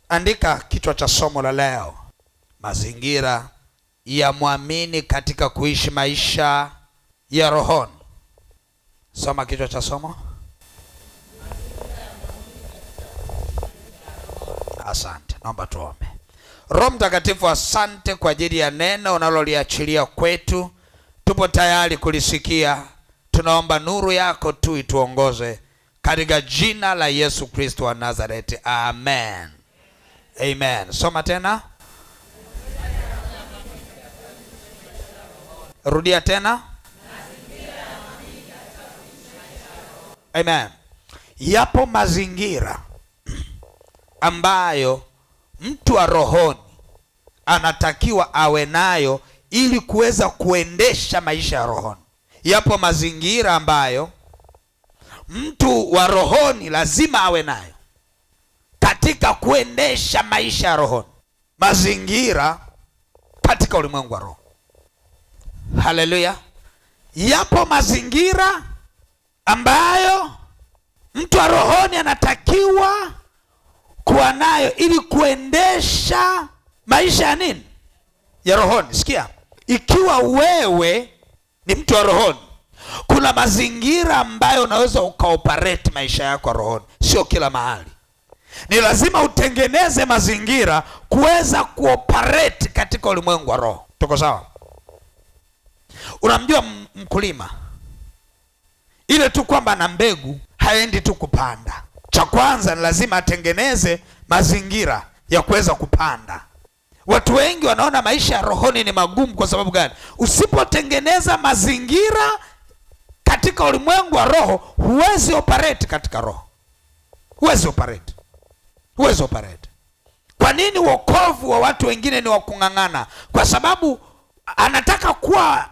Andika kichwa cha somo la leo: mazingira ya mwamini katika kuishi maisha ya rohoni. Soma kichwa cha somo. Asante. Naomba tuombe. Roho Mtakatifu, asante kwa ajili ya neno unaloliachilia kwetu. Tupo tayari kulisikia. Tunaomba nuru yako tu ituongoze katika jina la Yesu Kristo wa Nazareti. Amen. Amen. Soma tena. Rudia tena. Amen. Yapo mazingira ambayo mtu wa rohoni anatakiwa awe nayo ili kuweza kuendesha maisha ya rohoni. Yapo mazingira ambayo mtu wa rohoni lazima awe nayo katika kuendesha maisha ya rohoni. Mazingira katika ulimwengu wa roho. Haleluya. Yapo mazingira ambayo mtu wa rohoni anatakiwa kuwa nayo ili kuendesha maisha ya nini? Ya rohoni. Sikia, ikiwa wewe ni mtu wa rohoni, kuna mazingira ambayo unaweza ukaoperate maisha yako ya rohoni. Sio kila mahali. Ni lazima utengeneze mazingira kuweza kuoperate katika ulimwengu wa roho. Tuko sawa? Unamjua mkulima, ile tu kwamba na mbegu haendi tu kupanda. Cha kwanza ni lazima atengeneze mazingira ya kuweza kupanda. Watu wengi wanaona maisha ya rohoni ni magumu. Kwa sababu gani? Usipotengeneza mazingira katika ulimwengu wa roho, huwezi operate katika roho. Huwezi operate. Kwa nini wokovu wa watu wengine ni wa kung'ang'ana? Kwa sababu anataka kuwa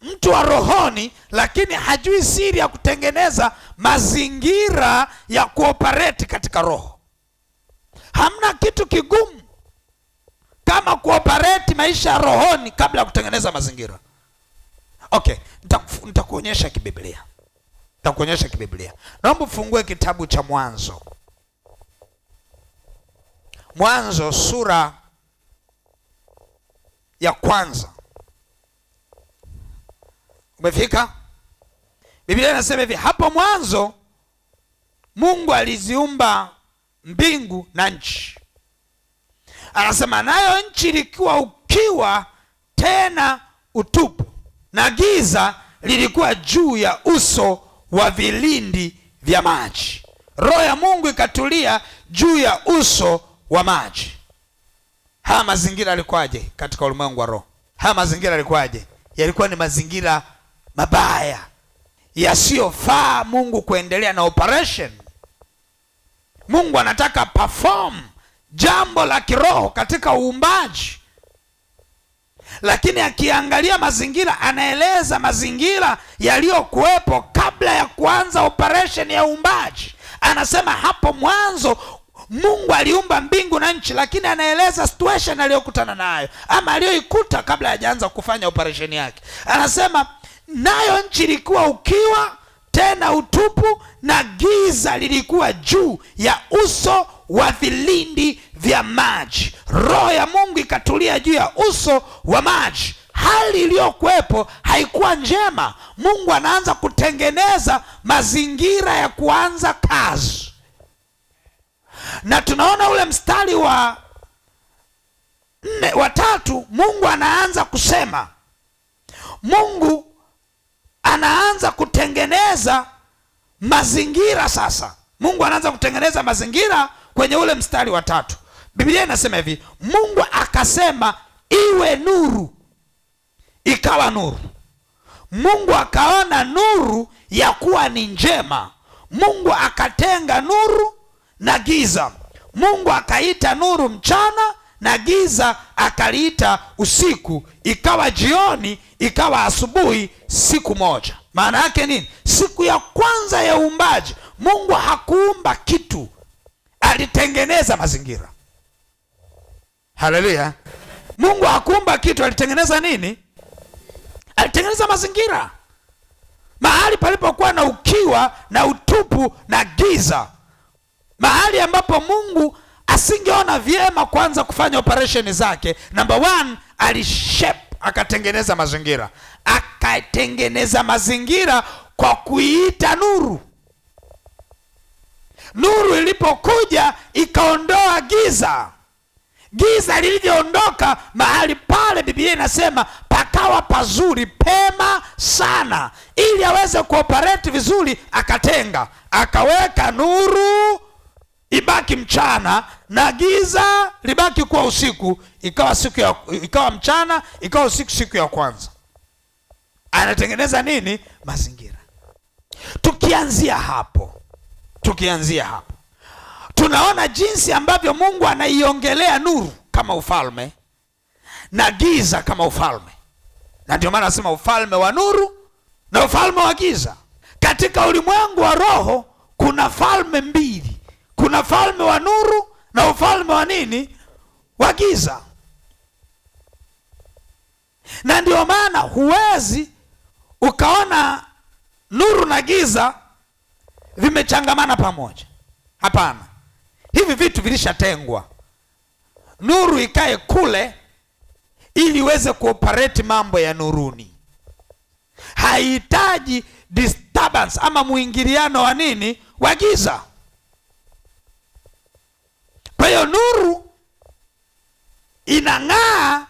mtu wa rohoni, lakini hajui siri ya kutengeneza mazingira ya kuoperate katika roho. Hamna kitu kigumu kama kuoperate maisha ya rohoni kabla ya kutengeneza mazingira. Okay, nitakuonyesha kibiblia. Naomba ufungue kitabu cha Mwanzo. Mwanzo sura ya kwanza. Umefika? Biblia inasema hivi: hapo mwanzo Mungu aliziumba mbingu na nchi. Anasema nayo nchi ilikuwa ukiwa tena utupu, na giza lilikuwa juu ya uso wa vilindi vya maji. Roho ya Mungu ikatulia juu ya uso wa maji. Haya mazingira yalikuwaje katika ulimwengu wa roho? Haya mazingira yalikuwaje? Yalikuwa ni mazingira mabaya yasiyofaa Mungu kuendelea na operation. Mungu anataka perform jambo la kiroho katika uumbaji, lakini akiangalia mazingira, anaeleza mazingira yaliyokuwepo kabla ya kuanza operation ya uumbaji. Anasema hapo mwanzo Mungu aliumba mbingu na nchi, lakini anaeleza situation aliyokutana nayo ama aliyoikuta kabla hajaanza kufanya operation yake. Anasema nayo nchi ilikuwa ukiwa tena utupu, na giza lilikuwa juu ya uso wa vilindi vya maji. Roho ya Mungu ikatulia juu ya uso wa maji. Hali iliyokuwepo haikuwa njema. Mungu anaanza kutengeneza mazingira ya kuanza kazi. Na tunaona ule mstari wa 3, Mungu anaanza kusema. Mungu anaanza kutengeneza mazingira sasa. Mungu anaanza kutengeneza mazingira kwenye ule mstari wa 3. Biblia inasema hivi: Mungu akasema iwe nuru, ikawa nuru. Mungu akaona nuru ya kuwa ni njema. Mungu akatenga nuru na giza. Mungu akaita nuru mchana, na giza akaliita usiku. Ikawa jioni, ikawa asubuhi, siku moja. Maana yake nini? Siku ya kwanza ya uumbaji Mungu hakuumba kitu, alitengeneza mazingira. Haleluya. Mungu hakuumba kitu, alitengeneza nini? Alitengeneza mazingira. Mahali palipokuwa na ukiwa na utupu na giza, mahali ambapo Mungu asingeona vyema kwanza kufanya operation zake. Number one, alishape, akatengeneza mazingira. Akatengeneza mazingira kwa kuiita nuru. Nuru ilipokuja ikaondoa giza. Giza lilivyoondoka mahali pale, Biblia inasema pakawa pazuri, pema sana. Ili aweze kuoperate vizuri, akatenga, akaweka nuru ibaki mchana na giza libaki kuwa usiku. Ikawa mchana, ikawa usiku siku ya kwanza. Anatengeneza nini? Mazingira. Tukianzia hapo tunaona jinsi ambavyo Mungu anaiongelea nuru kama ufalme na giza kama ufalme. Na ndio maana nasema ufalme wa nuru na ufalme wa giza. Katika ulimwengu wa roho kuna falme mbili. Kuna falme wa nuru na ufalme wa nini? Wa giza. Na ndio maana huwezi ukaona nuru na giza vimechangamana pamoja. Hapana. Hivi vitu vilishatengwa. Nuru ikae kule ili iweze kuoperate mambo ya nuruni. Haihitaji disturbance ama muingiliano wa nini? Wa giza. Kwa hiyo nuru inang'aa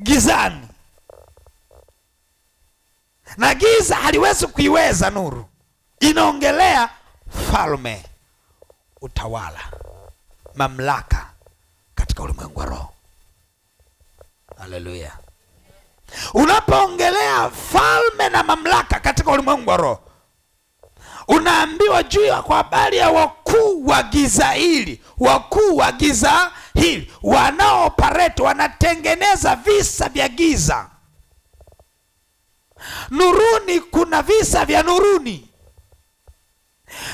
gizani, na giza haliwezi kuiweza nuru. Inaongelea falme, utawala, mamlaka katika ulimwengu wa roho. Haleluya. Unapoongelea falme na mamlaka katika ulimwengu wa roho, unaambiwa juu ya kwa habari ya wakuu wa giza hili. Wakuu wa giza hili wanaooperate, wanatengeneza visa vya giza. Nuruni kuna visa vya nuruni,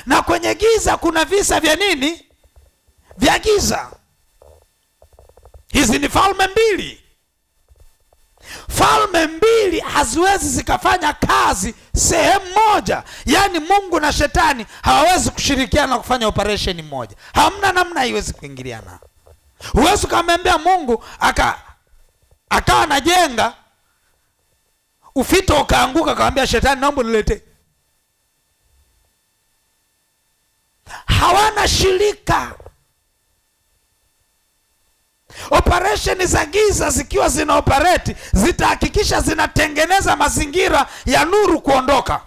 na kwenye giza kuna visa vya nini? Vya giza. Hizi ni falme mbili. Falme mbili haziwezi zikafanya kazi sehemu moja. Yaani Mungu na shetani hawawezi kushirikiana kufanya operation moja. Hamna namna, haiwezi kuingiliana. Huwezi kumwambia Mungu akawa anajenga, ufito ukaanguka, akamwambia shetani naomba niletee. Hawana shirika. Operation za giza zikiwa zina operate, zitahakikisha zinatengeneza mazingira ya nuru kuondoka.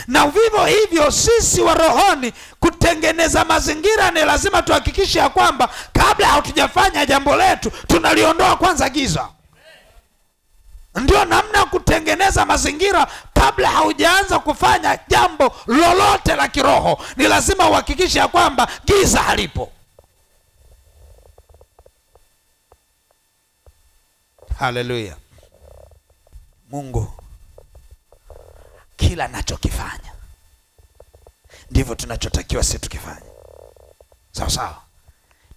Na vivyo hivyo sisi wa rohoni kutengeneza mazingira, ni lazima tuhakikishe ya kwamba kabla hatujafanya jambo letu tunaliondoa kwanza giza. Ndio namna ya kutengeneza mazingira. Kabla haujaanza kufanya jambo lolote la kiroho, ni lazima uhakikishe ya kwamba giza halipo. Haleluya. Mungu kila anachokifanya ndivyo tunachotakiwa sisi tukifanya. Sawa sawa.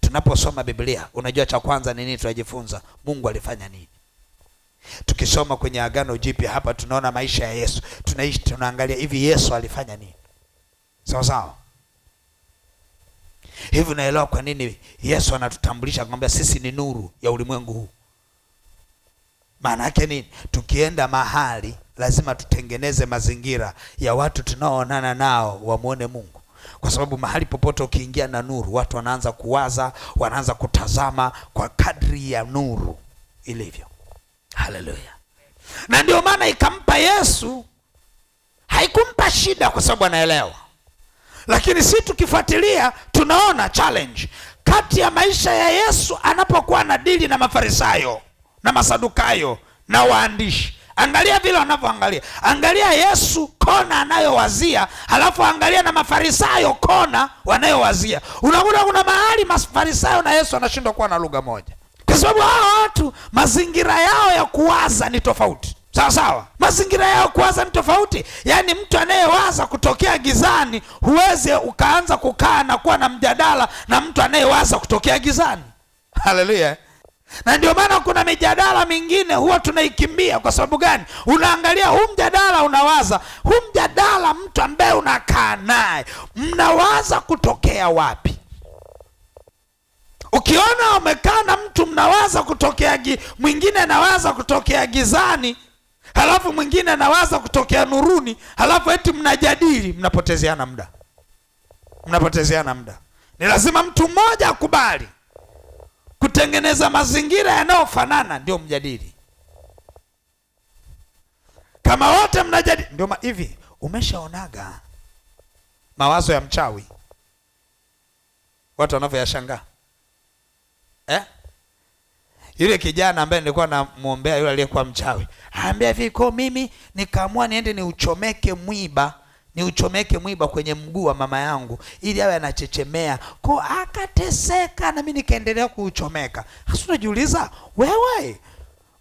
Tunaposoma Biblia, unajua cha kwanza ni nini tunajifunza? Mungu alifanya nini? Tukisoma kwenye Agano Jipya hapa tunaona maisha ya Yesu. Tunaangalia hivi Yesu alifanya nini? Sawa sawa. Hivi unaelewa kwa nini Yesu anatutambulisha kwamba sisi ni nuru ya ulimwengu huu? Maana yake nini? Tukienda mahali lazima tutengeneze mazingira ya watu tunaoonana nao wamuone Mungu. Kwa sababu mahali popote ukiingia na nuru, watu wanaanza kuwaza, wanaanza kutazama kwa kadri ya nuru ilivyo. Haleluya. Na ndio maana ikampa Yesu, haikumpa shida kwa sababu anaelewa. Lakini si tukifuatilia tunaona challenge kati ya maisha ya Yesu anapokuwa na dili na Mafarisayo na Masadukayo na waandishi. Angalia vile wanavyoangalia. Angalia Yesu kona anayowazia, halafu angalia na Mafarisayo kona wanayowazia. Unakuta kuna mahali Mafarisayo na Yesu anashindwa kuwa na lugha moja. Kwa sababu hao watu mazingira yao ya kuwaza ni tofauti. Sawa sawa. Mazingira yao kuwaza ni tofauti. Yaani mtu anayewaza kutokea gizani, huwezi ukaanza kukaa na kuwa na mjadala na mtu anayewaza kutokea gizani. Haleluya. Na ndio maana kuna mijadala mingine huwa tunaikimbia. Kwa sababu gani? Unaangalia huu mjadala, unawaza huu mjadala, mtu ambaye unakaa naye mnawaza kutokea wapi? Ukiona umekaa na mtu mnawaza kutokea mwingine anawaza kutokea gizani, halafu mwingine anawaza kutokea nuruni, halafu eti mnajadili, mnapotezeana muda. Ni lazima mtu mmoja akubali kutengeneza mazingira yanayofanana ndio mjadili. Kama wote mnajadili ndio hivi. Umeshaonaga mawazo ya mchawi watu wanavyoyashangaa? Yule kijana ambaye nilikuwa namuombea, yule aliyekuwa mchawi, aambia hivi, kwa mimi nikaamua niende niuchomeke mwiba kwenye mguu wa mama yangu ili awe anachechemea. Kwa akateseka na mimi nikaendelea kuuchomeka. Hasa unajiuliza, wewe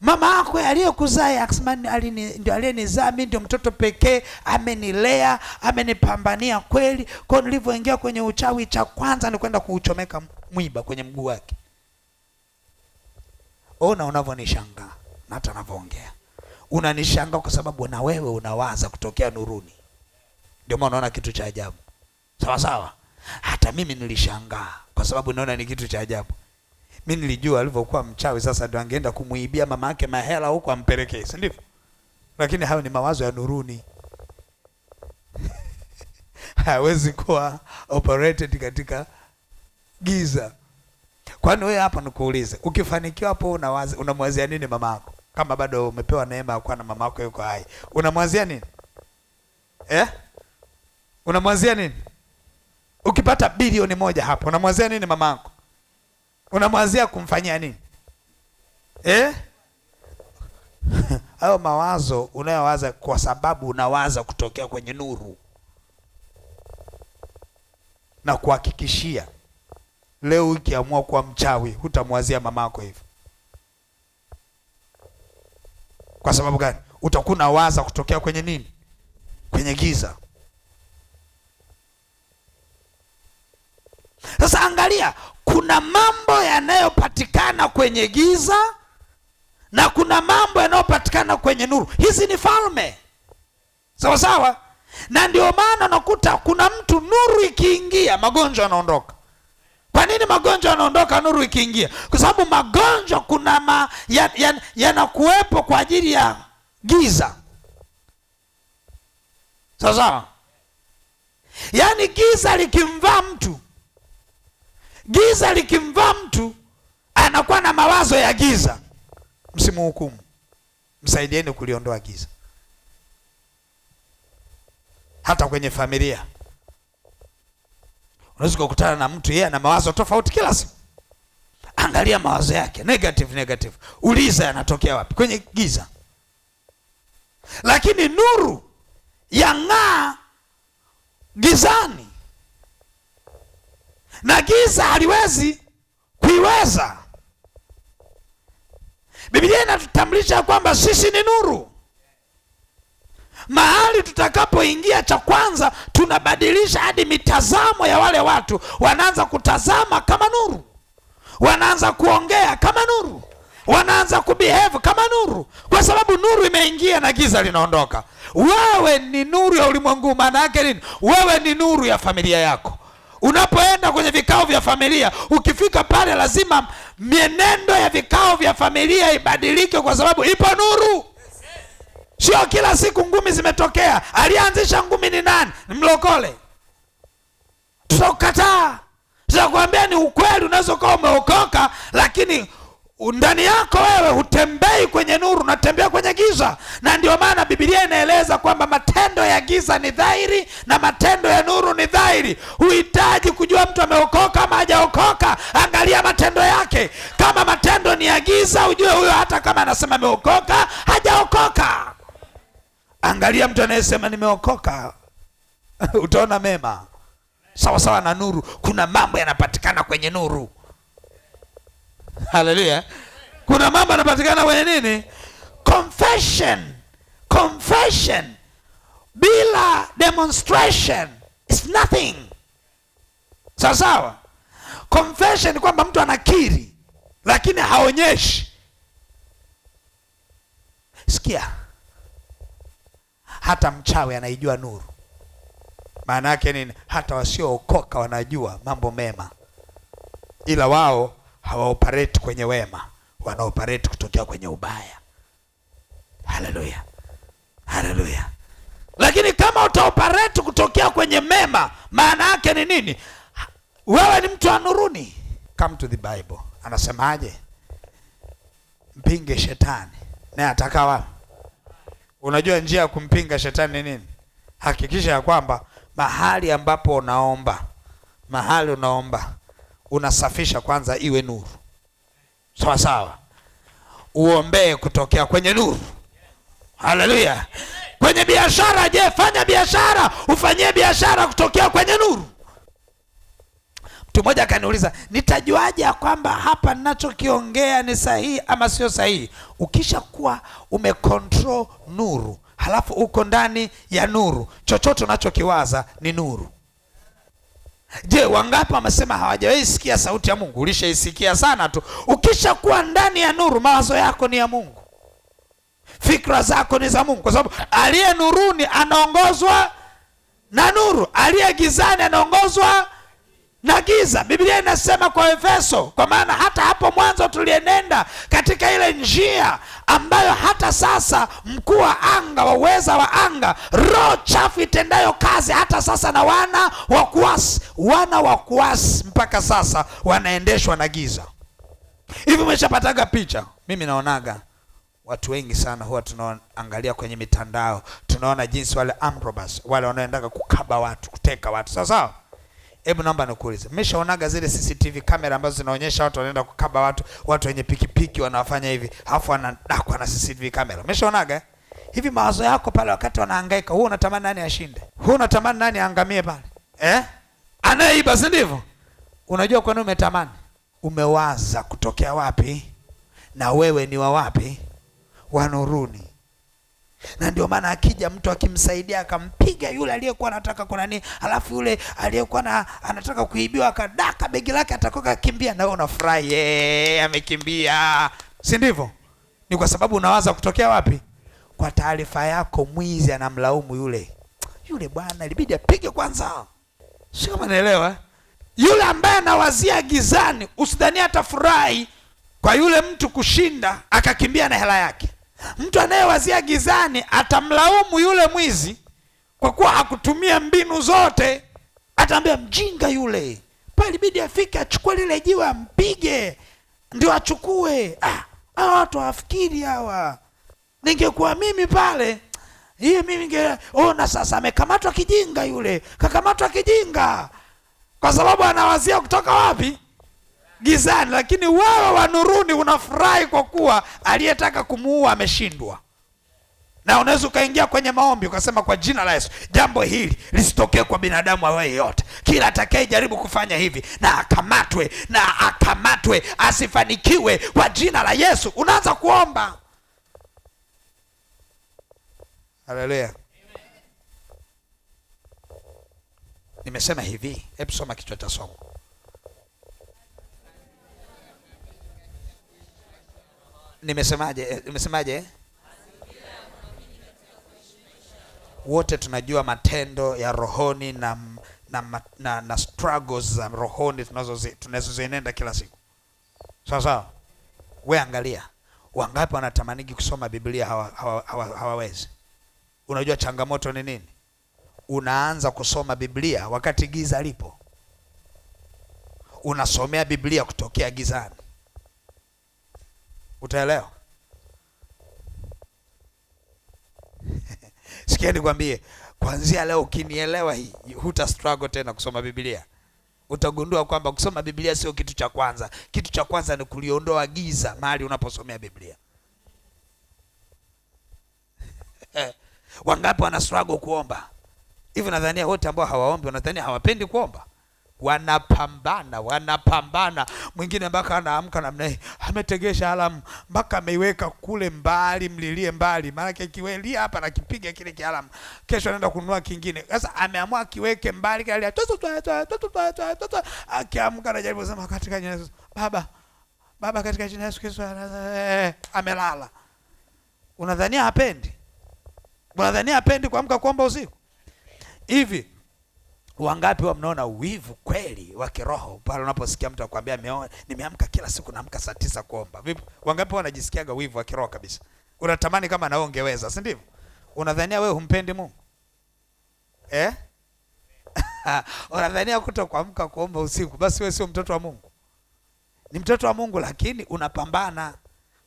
mama yako aliyekuzaa akasema ndio aliyenizaa mimi, ndio mtoto pekee, amenilea, amenipambania kweli. Kwa nilivyoingia kwenye uchawi, cha kwanza ni kwenda kuuchomeka mwiba kwenye mguu wake. Ona unavyonishangaa na hata ninavyoongea. Unanishangaa kwa sababu na wewe unawaza kutokea nuruni. Ndio maana unaona kitu cha ajabu. Sawa sawa. Hata mimi nilishangaa kwa sababu naona ni kitu cha ajabu. Mimi nilijua alivyokuwa mchawi sasa ndio angeenda kumuibia mama yake mahela huko ampelekee, si ndivyo? Lakini hayo ni mawazo ya nuruni. Hawezi kuwa operated katika giza. Kwani wewe hapa nikuulize, ukifanikiwa hapo unamwazia nini mama yako? Kama bado umepewa neema ya kuwa na mama yako yuko hai, unamwazia nini? Unamwazia nini? Ukipata bilioni 1 hapo, unamwazia nini mama yako? Unamwazia kumfanyia nini? Hayo mawazo unayowaza kwa sababu unawaza kutokea kwenye nuru. Na kuhakikishia leo ukiamua kuwa mchawi hutamwazia mamako hivyo. Kwa sababu gani? Utakuwa unawaza kutokea kwenye nini? Kwenye giza. Sasa angalia, kuna mambo yanayopatikana kwenye giza na kuna mambo yanayopatikana kwenye nuru. Hizi ni falme. Sawa sawa? Na ndio maana unakuta kuna mtu nuru ikiingia magonjwa yanaondoka. Kwa nini magonjwa yanaondoka nuru ikiingia? Kwa sababu magonjwa kuna yanakuwepo kwa ajili ya giza. Sawa sawa? Yaani giza likimvaa mtu anakuwa na mawazo ya giza. Msimuhukumu. Msaidieni kuliondoa giza. Hata kwenye familia unaweza kukutana na mtu yeye ana mawazo tofauti kila siku. Angalia mawazo yake negative. Uliza yanatokea wapi? Kwenye giza. Lakini nuru yang'aa gizani. Na giza haliwezi kuiweza. Biblia inatutambulisha kwamba sisi ni nuru. Mahali tutakapoingia, cha kwanza tunabadilisha hadi mitazamo ya wale watu. Wanaanza kutazama kama nuru, wanaanza kuongea kama nuru, wanaanza kubehave kama nuru, kwa sababu nuru imeingia na giza linaondoka. Wewe ni nuru ya ulimwengu. Maana yake nini? Wewe ni nuru ya familia yako. Unapoenda kwenye vikao vya familia, ukifika pale lazima mienendo ya vikao vya familia ibadilike, kwa sababu ipo nuru. Sio kila siku ngumi zimetokea. Alianzisha ngumi ni nani? Ni mlokole. Tutakataa. Tutakwambia ni ukweli, unaweza kuwa umeokoka lakini ndani yako wewe hutembei kwenye nuru, unatembea kwenye giza. Na ndio maana Biblia inaeleza kwamba matendo ya giza ni dhahiri na matendo ya nuru ni dhahiri. Huhitaji kujua mtu ameokoka ama hajaokoka, angalia matendo yake. Kama matendo ni ya giza, ujue huyo hata kama anasema ameokoka hajaokoka. Angalia mtu anayesema nimeokoka, utaona mema. Sawa sawa na nuru. Kuna mambo yanapatikana kwenye nuru. Haleluya. Kuna mambo yanapatikana kwenye nini? Confession bila demonstration is nothing. Sawa sawa. Confession ni kwamba mtu anakiri lakini haonyeshi. Sikia, hata mchawi anaijua nuru. Maana yake nini? Hata wasiookoka wanajua mambo mema, ila wao hawaoperate kwenye wema, wanaoperate kutokea kwenye ubaya. Haleluya, haleluya. Lakini kama utaoperate kutokea kwenye mema, maana yake ni nini? Wewe ni mtu wa nuruni. Come to the Bible. Anasemaje? Mpinge shetani naye atakawa. Unajua njia ya kumpinga shetani ni nini? Hakikisha ya kwamba mahali ambapo unaomba unasafisha kwanza, iwe nuru. Sawa sawa. Uombee kutokea kwenye nuru. Haleluya. Kwenye biashara, je, fanya biashara, ufanyie biashara kutokea kwenye nuru. Mtu mmoja akaniuliza, nitajuaje kwamba hapa ninachokiongea ni sahihi ama sio sahihi? Ukisha kuwa umecontrol nuru, halafu uko ndani ya nuru, chochote unachokiwaza ni nuru. Je, wangapi wamesema hawajawahi sikia sauti ya Mungu? Ulishaisikia sana tu. Ukisha kuwa ndani ya nuru, mawazo yako ni ya Mungu, fikra zako ni za Mungu, kwa sababu aliye nuruni anaongozwa na nuru, aliye gizani anaongozwa na giza. Biblia inasema kwa Efeso, kwa maana hata hapo mwanzo tulienenda katika ile njia ambayo hata sasa mkuu wa anga, waweza wa anga, roho chafu itendayo kazi hata sasa na wana wa kuasi mpaka sasa wanaendeshwa na giza. Hivi umeshapataga picha? Mimi naonaga watu wengi sana huwa tunaangalia kwenye mitandao, tunaona jinsi wale amrobas, wale wanaoendaga kukaba watu, kuteka watu. Sawa? Hebu naomba nikuulize, mmeshaonaga zile CCTV kamera ambazo zinaonyesha watu wanaenda kukaba watu wenye pikipiki wanafanya hivi, alafu wanadakwa na CCTV kamera? Mmeshaonaga? Hivi mawazo yako pale wakati wanahangaika, huwa unatamani nani ashinde? Huwa unatamani nani aangamie pale? Anayeiba, si ndivyo? Unajua kwa nini umetamani? Umewaza kutokea wapi? Na wewe ni wa wapi? Wa nuruni. Na ndio maana akija mtu akimsaidia akampiga yule aliyekuwa anataka kuna nini, alafu yule aliyekuwa anataka kuibiwa akadaka begi lake, atakoka kimbia, na wewe unafurahi, amekimbia. Si ndivyo? Ni kwa sababu unawaza kutokea wapi? Kwa taarifa yako, mwizi anamlaumu yule bwana ilibidi apige kwanza. Sio kama naelewa? Yule ambaye anawazia gizani, usidhani atafurahi kwa yule mtu kushinda akakimbia na hela yake. Mtu anayewazia gizani atamlaumu yule mwizi kwa kuwa hakutumia mbinu zote. Ataambia mjinga yule, pale ilibidi afike achukue lile jiwe ampige ndio achukue. Watu wafikiri hawa. Ningekuwa mimi pale, mimi na sasa amekamatwa kijinga yule. Kakamatwa kijinga kwa sababu anawazia kutoka wapi? Gizani. Lakini wewe wa nuruni unafurahi kwa kuwa aliyetaka kumuua ameshindwa. Na unaweza ukaingia kwenye maombi ukasema, kwa jina la Yesu, jambo hili lisitokee kwa binadamu awaye yote. Kila atakayejaribu kufanya hivi na akamatwe, asifanikiwe kwa jina la Yesu. Unaanza kuomba. Haleluya. Nimesema hivi, hebu soma kichwa cha somo. Nimesemaje? Wote tunajua matendo ya rohoni na struggles za rohoni tunazozienenda kila siku. Sawa? Wewe angalia, wangapi wanatamaniki kusoma Biblia hawawezi? Unajua changamoto ni nini? Unaanza kusoma Biblia wakati giza lipo. Unasomea Biblia kutokea gizani. Utaelewa? Sikia nikwambie, kuanzia leo ukinielewa hii, huta struggle tena kusoma Biblia. Utagundua kwamba kusoma Biblia sio kitu cha kwanza. Kitu cha kwanza ni kuliondoa giza mahali unaposomea Biblia. Wangapi wana struggle kuomba? Hivi nadhania wote ambao hawaombi wanadhania hawapendi kuomba? Wanapambana. Mwingine mpaka anaamka namna hii, ametegesha alamu mpaka ameiweka kule mbali, mlilie mbali, maana kiwelia hapa na kipiga kile kialamu, kesho anaenda kununua kingine. Sasa ameamua kiweke mbali kile, akiamka anajaribu kusema katika jina la Yesu, baba katika jina la Yesu Kristo, amelala. Unadhania hapendi? Unadhania hapendi kuamka kuomba usiku? Hivi Wangapi wa mnaona wivu kweli wa kiroho pale unaposikia mtu akwambia nimeamka kila siku naamka saa 9 kuomba? Vipi? Wangapi wanajisikiaga wivu wa kiroho kabisa? Unatamani kama na wewe ungeweza, si ndivyo? Unadhania wewe humpendi Mungu? Unadhania kutokuamka kuomba usiku basi wewe sio mtoto wa Mungu? Ni mtoto wa Mungu, lakini unapambana.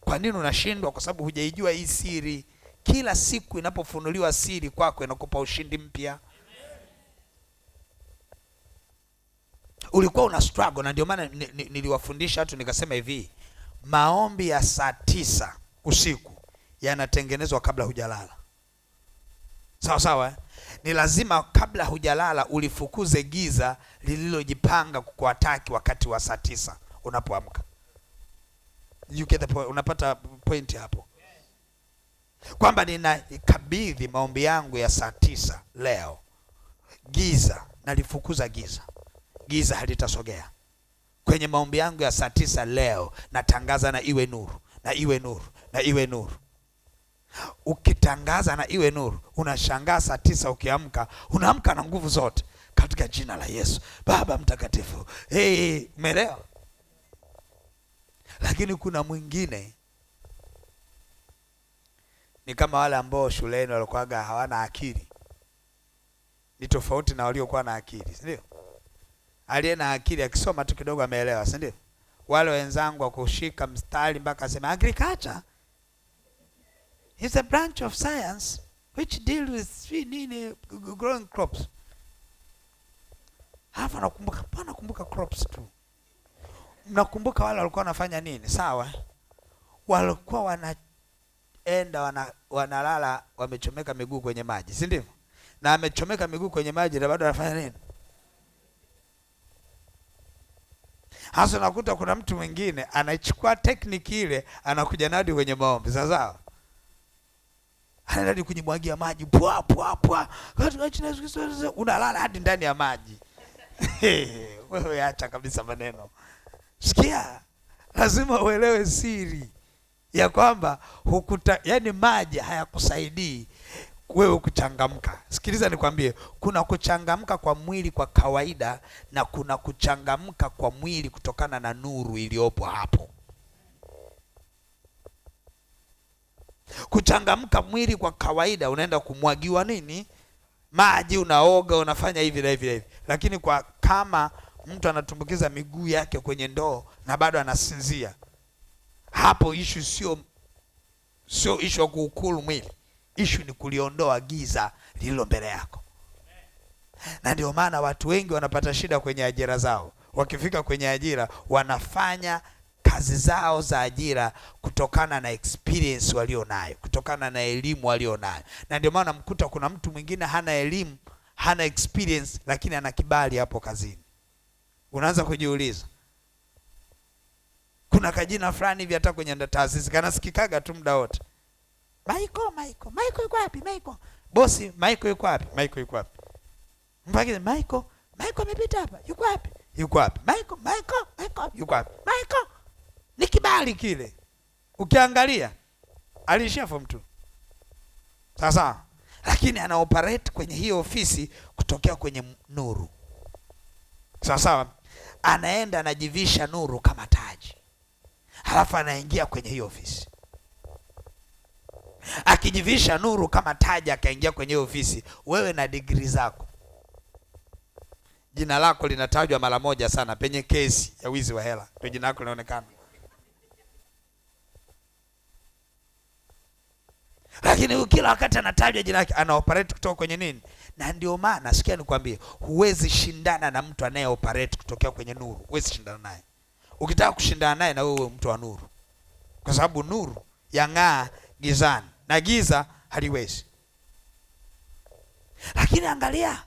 Kwa nini unashindwa? Kwa sababu hujaijua hii siri. Kila siku inapofunuliwa siri kwako inakupa ushindi mpya. Ulikuwa una struggle, na ndio maana niliwafundisha watu nikasema hivi, maombi ya saa 9 usiku yanatengenezwa kabla hujalala. Sawa sawa, Ni lazima kabla hujalala ulifukuze giza lililojipanga kukuataki wakati wa saa 9 unapoamka. You get the point? Unapata point hapo? Kwamba ninakabidhi maombi yangu ya saa 9 leo. Giza, nalifukuza giza. Giza halitasogea. Kwenye maombi yangu ya saa 9 leo natangaza na iwe nuru, na iwe nuru, na iwe nuru. Ukitangaza na iwe nuru, unashangaa saa 9 ukiamka, unaamka na nguvu zote katika jina la Yesu. Baba mtakatifu. Umeelewa? Lakini kuna mwingine ni kama wale ambao shuleni walikuwa hawana akili. Ni tofauti na waliokuwa na akili, si ndio? Aliye na akili akisoma tu kidogo ameelewa, si ndio? Wale wenzangu wa kushika mstari mpaka asema agriculture is a branch of science which deals with growing crops. Hapo nakumbuka crops tu. Mnakumbuka wale walikuwa wanafanya nini? Sawa? Walikuwa wanaenda wanalala wamechomeka miguu kwenye maji, si ndivyo? Na amechomeka miguu kwenye maji na bado anafanya nini? Hasa nakuta kuna mtu mwingine anachukua tekniki ile anakuja nadi kwenye maombi. Sawa? Anaenda kujimwagia maji pwa pwa pwa. Unalala hadi ndani ya maji. Wewe acha kabisa maneno. Sikia, lazima uelewe siri ya kwamba yani maji hayakusaidii wewe kuchangamka. Sikiliza nikwambie, kuna kuchangamka kwa mwili kwa kawaida na kuna kuchangamka kwa mwili kutokana na nuru iliyopo hapo. Kuchangamka mwili kwa kawaida, unaenda kumwagiwa nini? Maji, unaoga, unafanya hivi na hivi na hivi. Lakini kwa kama mtu anatumbukiza miguu yake kwenye ndoo na bado anasinzia, hapo issue sio issue ya kuukulu mwili. Issue ni kuliondoa giza lililo mbele yako. Na ndio maana watu wengi wanapata shida kwenye ajira zao. Wakifika kwenye ajira, wanafanya kazi zao za ajira kutokana na experience walionayo, kutokana na elimu walionayo. Na ndio maana mkuta kuna mtu mwingine hana elimu, hana experience, lakini ana kibali hapo kazini. Unaanza kujiuliza, kuna kajina fulani hivi hata kwenye taasisi kanasikikaga tu muda wote. Michael yuko wapi? Bosi, Michael yuko wapi? Mpaka Michael amepita hapa. Yuko wapi? Michael yuko wapi? Michael ni kibali kile. Ukiangalia alishia form 2. Sasa lakini ana operate kwenye hiyo ofisi kutokea kwenye nuru. Sawa, anaenda anajivisha nuru kama taji. Halafu anaingia kwenye hiyo ofisi. Akijivisha nuru kama taji akaingia kwenye hiyo ofisi, wewe na degree zako, jina lako linatajwa mara moja sana penye kesi ya wizi wa hela. Ndio jina lako linaonekana. Lakini kila wakati anatajwa jina lake, ana operate kutoka kwenye nini? Na ndio maana sikia nikwambie, huwezi shindana na mtu anaye operate kutokea kwenye nuru. Huwezi shindana naye. Ukitaka kushindana naye, na wewe mtu wa nuru. Kwa sababu nuru yang'aa gizani na giza haliwezi. Lakini angalia,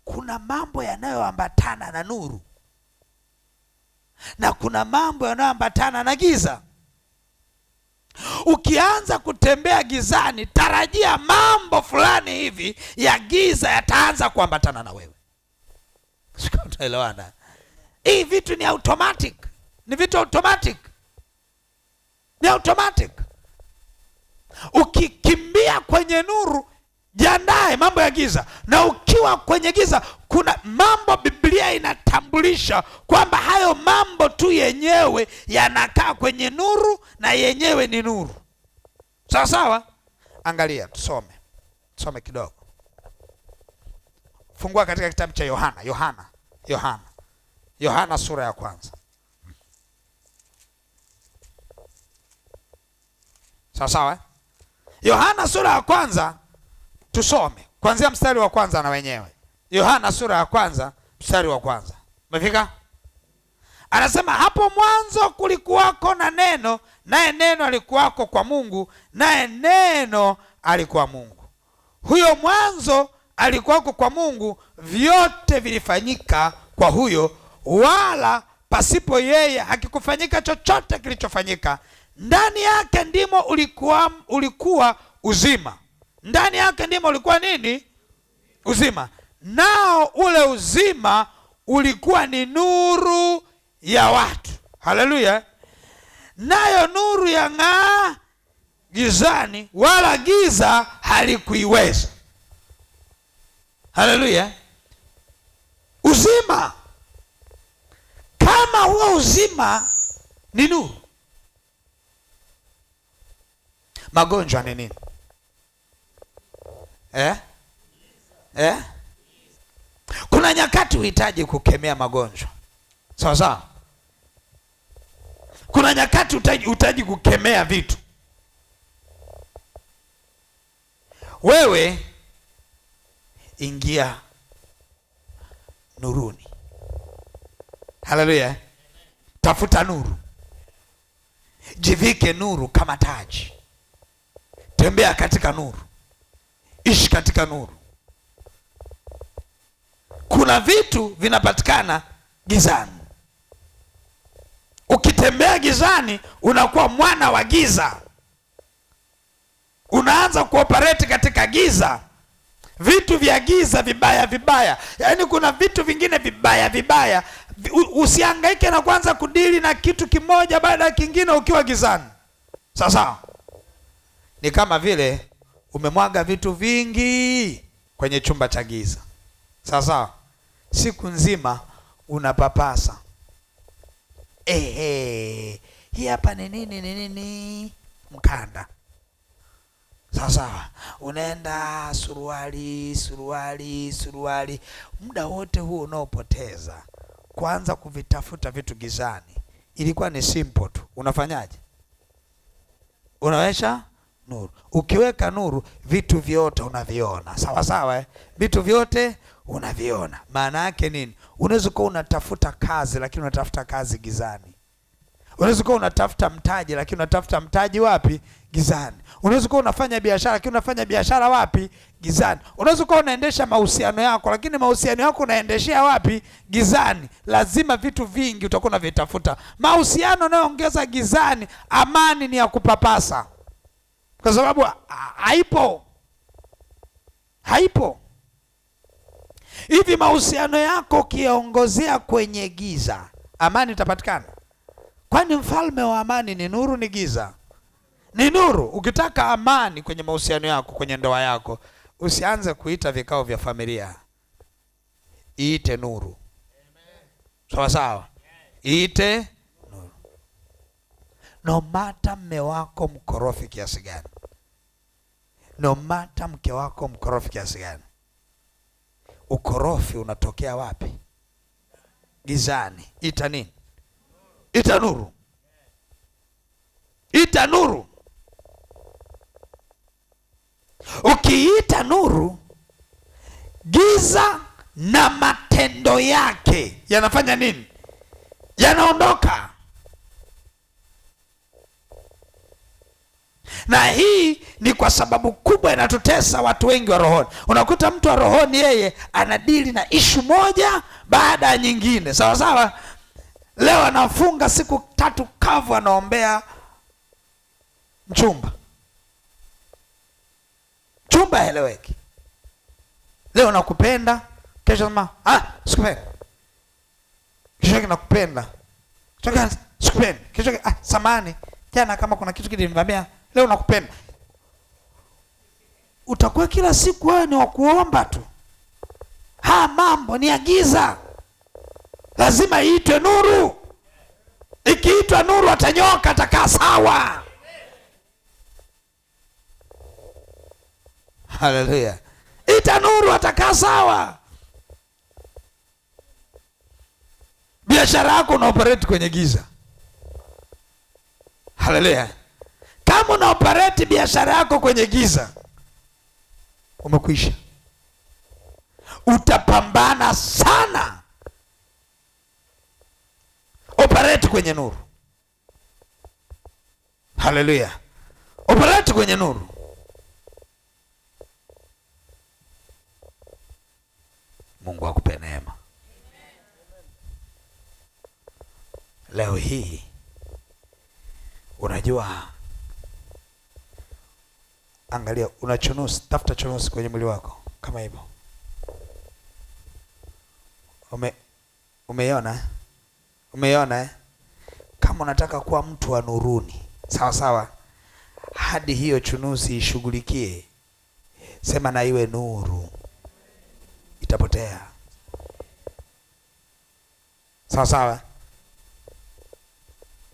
kuna mambo yanayoambatana na nuru na kuna mambo yanayoambatana na giza. Ukianza kutembea gizani, tarajia mambo fulani hivi ya giza yataanza kuambatana na wewe. Utaelewana? Hii vitu ni automatic. Ni vitu automatic. Ni automatic. Ukikimbia kwenye nuru, Jiandae mambo ya giza. Na ukiwa kwenye giza, kuna mambo Biblia inatambulisha kwamba hayo mambo tu yenyewe yanakaa kwenye nuru na yenyewe ni nuru. Sawa sawa? Angalia, tusome kidogo. Fungua katika kitabu cha Yohana sura ya kwanza. Sawa sawa? Yohana sura ya kwanza, tusome kuanzia mstari wa kwanza na wenyewe. Yohana sura ya kwanza mstari wa kwanza. Umefika? Anasema, hapo mwanzo kulikuwako na neno, naye neno alikuwako kwa Mungu, naye neno alikuwa Mungu. Huyo mwanzo alikuwako kwa Mungu, vyote vilifanyika kwa huyo, wala pasipo yeye hakikufanyika chochote kilichofanyika. Ndani yake ndimo ulikuwa uzima. Ndani yake ndimo ulikuwa nini? Uzima. Nao ule uzima ulikuwa ni nuru ya watu. Haleluya. Nayo nuru yang'aa gizani, wala giza halikuiweza. Haleluya. Uzima. Kama huo uzima ni nuru, magonjwa ni nini? Kuna nyakati uhitaji kukemea magonjwa. Sawa sawa? Kuna nyakati uhitaji kukemea vitu. Wewe ingia nuruni. Haleluya. Tafuta nuru. Jivike nuru kama taji. Tembea katika nuru. Ishi katika nuru. Kuna vitu vinapatikana gizani. Ukitembea gizani, unakuwa mwana wa giza. Unaanza kuoperate katika giza. Vitu vya giza vibaya. Yaani kuna vitu vingine vibaya. Usihangaike na kwanza kudili na kitu kimoja baada ya kingine ukiwa gizani. Sasa ni kama vile umemwaga vitu vingi kwenye chumba cha giza. Sasa siku nzima unapapasa. Hii hapa ni nini? Mkanda. Sasa unaenda suruali. Muda wote huo unaopoteza kwanza kuvitafuta vitu gizani, ilikuwa ni simple tu. Unafanyaje? Unaweka nuru. Ukiweka nuru, vitu vyote unaviona. Sawa sawa? Vitu vyote unaviona. Maana yake nini? Unaweza kuwa unatafuta kazi, lakini unatafuta kazi gizani. Unaweza kuwa unatafuta mtaji, lakini unatafuta mtaji wapi? Gizani. Unaweza kuwa unafanya biashara, lakini unafanya biashara wapi? Gizani. Unaweza kuwa unaendesha mahusiano yako, lakini mahusiano yako unaendeshea wapi? Gizani. Lazima vitu vingi utakuwa unavitafuta. Mahusiano yanayoongeza gizani, amani ni ya kupapasa. Kwa sababu haipo. Hivi mahusiano yako ukiongozea kwenye giza, amani itapatikana? Kwani mfalme wa amani ni nuru, ni giza? Ni nuru. Ukitaka amani kwenye mahusiano yako, kwenye ndoa yako, usianze kuita vikao vya familia. Iite nuru. Sawa sawa? Iite nuru. No matter mme wako mkorofi kiasi gani, no matter mke wako mkorofi kiasi gani, ukorofi unatokea wapi? Gizani. Ita nini? Ita nuru. Ita nuru. Ukiita nuru, giza na matendo yake yanafanya nini? Yanaondoka. Na hii ni kwa sababu kubwa inatutesa watu wengi wa rohoni. Unakuta mtu wa rohoni yeye anadili na ishu moja baada ya nyingine. Sawa sawa? Leo anafunga siku 3 kavu, anaombea mchumba. Chumba haeleweki. Leo nakupenda, kesho sema sikupendi. Kesho nakupenda. Kesho sikupendi. Kesho samani, jana kama kuna kitu kilinivamia, leo nakupenda. utakuwa kila siku wewe ni wa kuomba tu. Mambo ni ya giza, lazima iitwe nuru. Ikiitwa nuru atanyoka, atakaa sawa. Haleluya. Ita nuru, atakaa sawa. Biashara yako una operate kwenye giza. Haleluya. Kama una operate biashara yako kwenye giza, umekwisha. Utapambana sana. Operate kwenye nuru. Haleluya. Operate kwenye nuru. Mungu akupe neema. Leo hii unajua, angalia, una chunusi, tafuta chunusi kwenye mwili wako kama hivyo. Umeiona? Kama unataka kuwa mtu wa nuruni, sawa sawa, hadi hiyo chunusi ishughulikie, sema na iwe nuru, itapotea. Sawa sawa.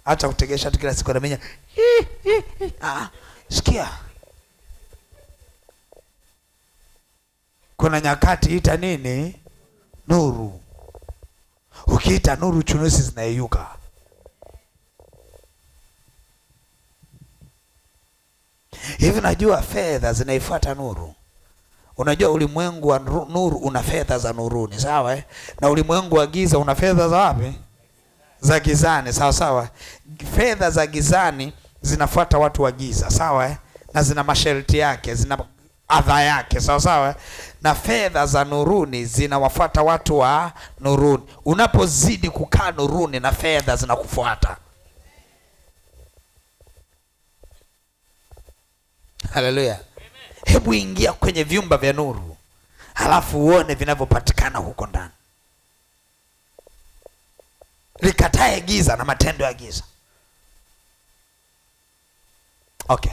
Acha kutegesha tu kila siku na menya. Sikia. Kuna nyakati ita nini? Nuru. Ukiita nuru, chunusi zinayeyuka. Hivi najua fedha zinaifuata nuru. Unajua ulimwengu wa nuru una fedha za nuruni, sawa na ulimwengu wa giza una fedha za wapi? Za gizani, sawa sawa. Fedha za gizani zinafuata watu wa giza, sawa na zina masharti yake, zina adha yake, sawa sawa. Na fedha za nuruni zinawafuata watu wa nuruni. Unapozidi kukaa nuruni, na fedha zinakufuata. Haleluya. Hebu ingia kwenye vyumba vya nuru, halafu uone vinavyopatikana huko ndani. Likatae giza na matendo ya giza. Okay.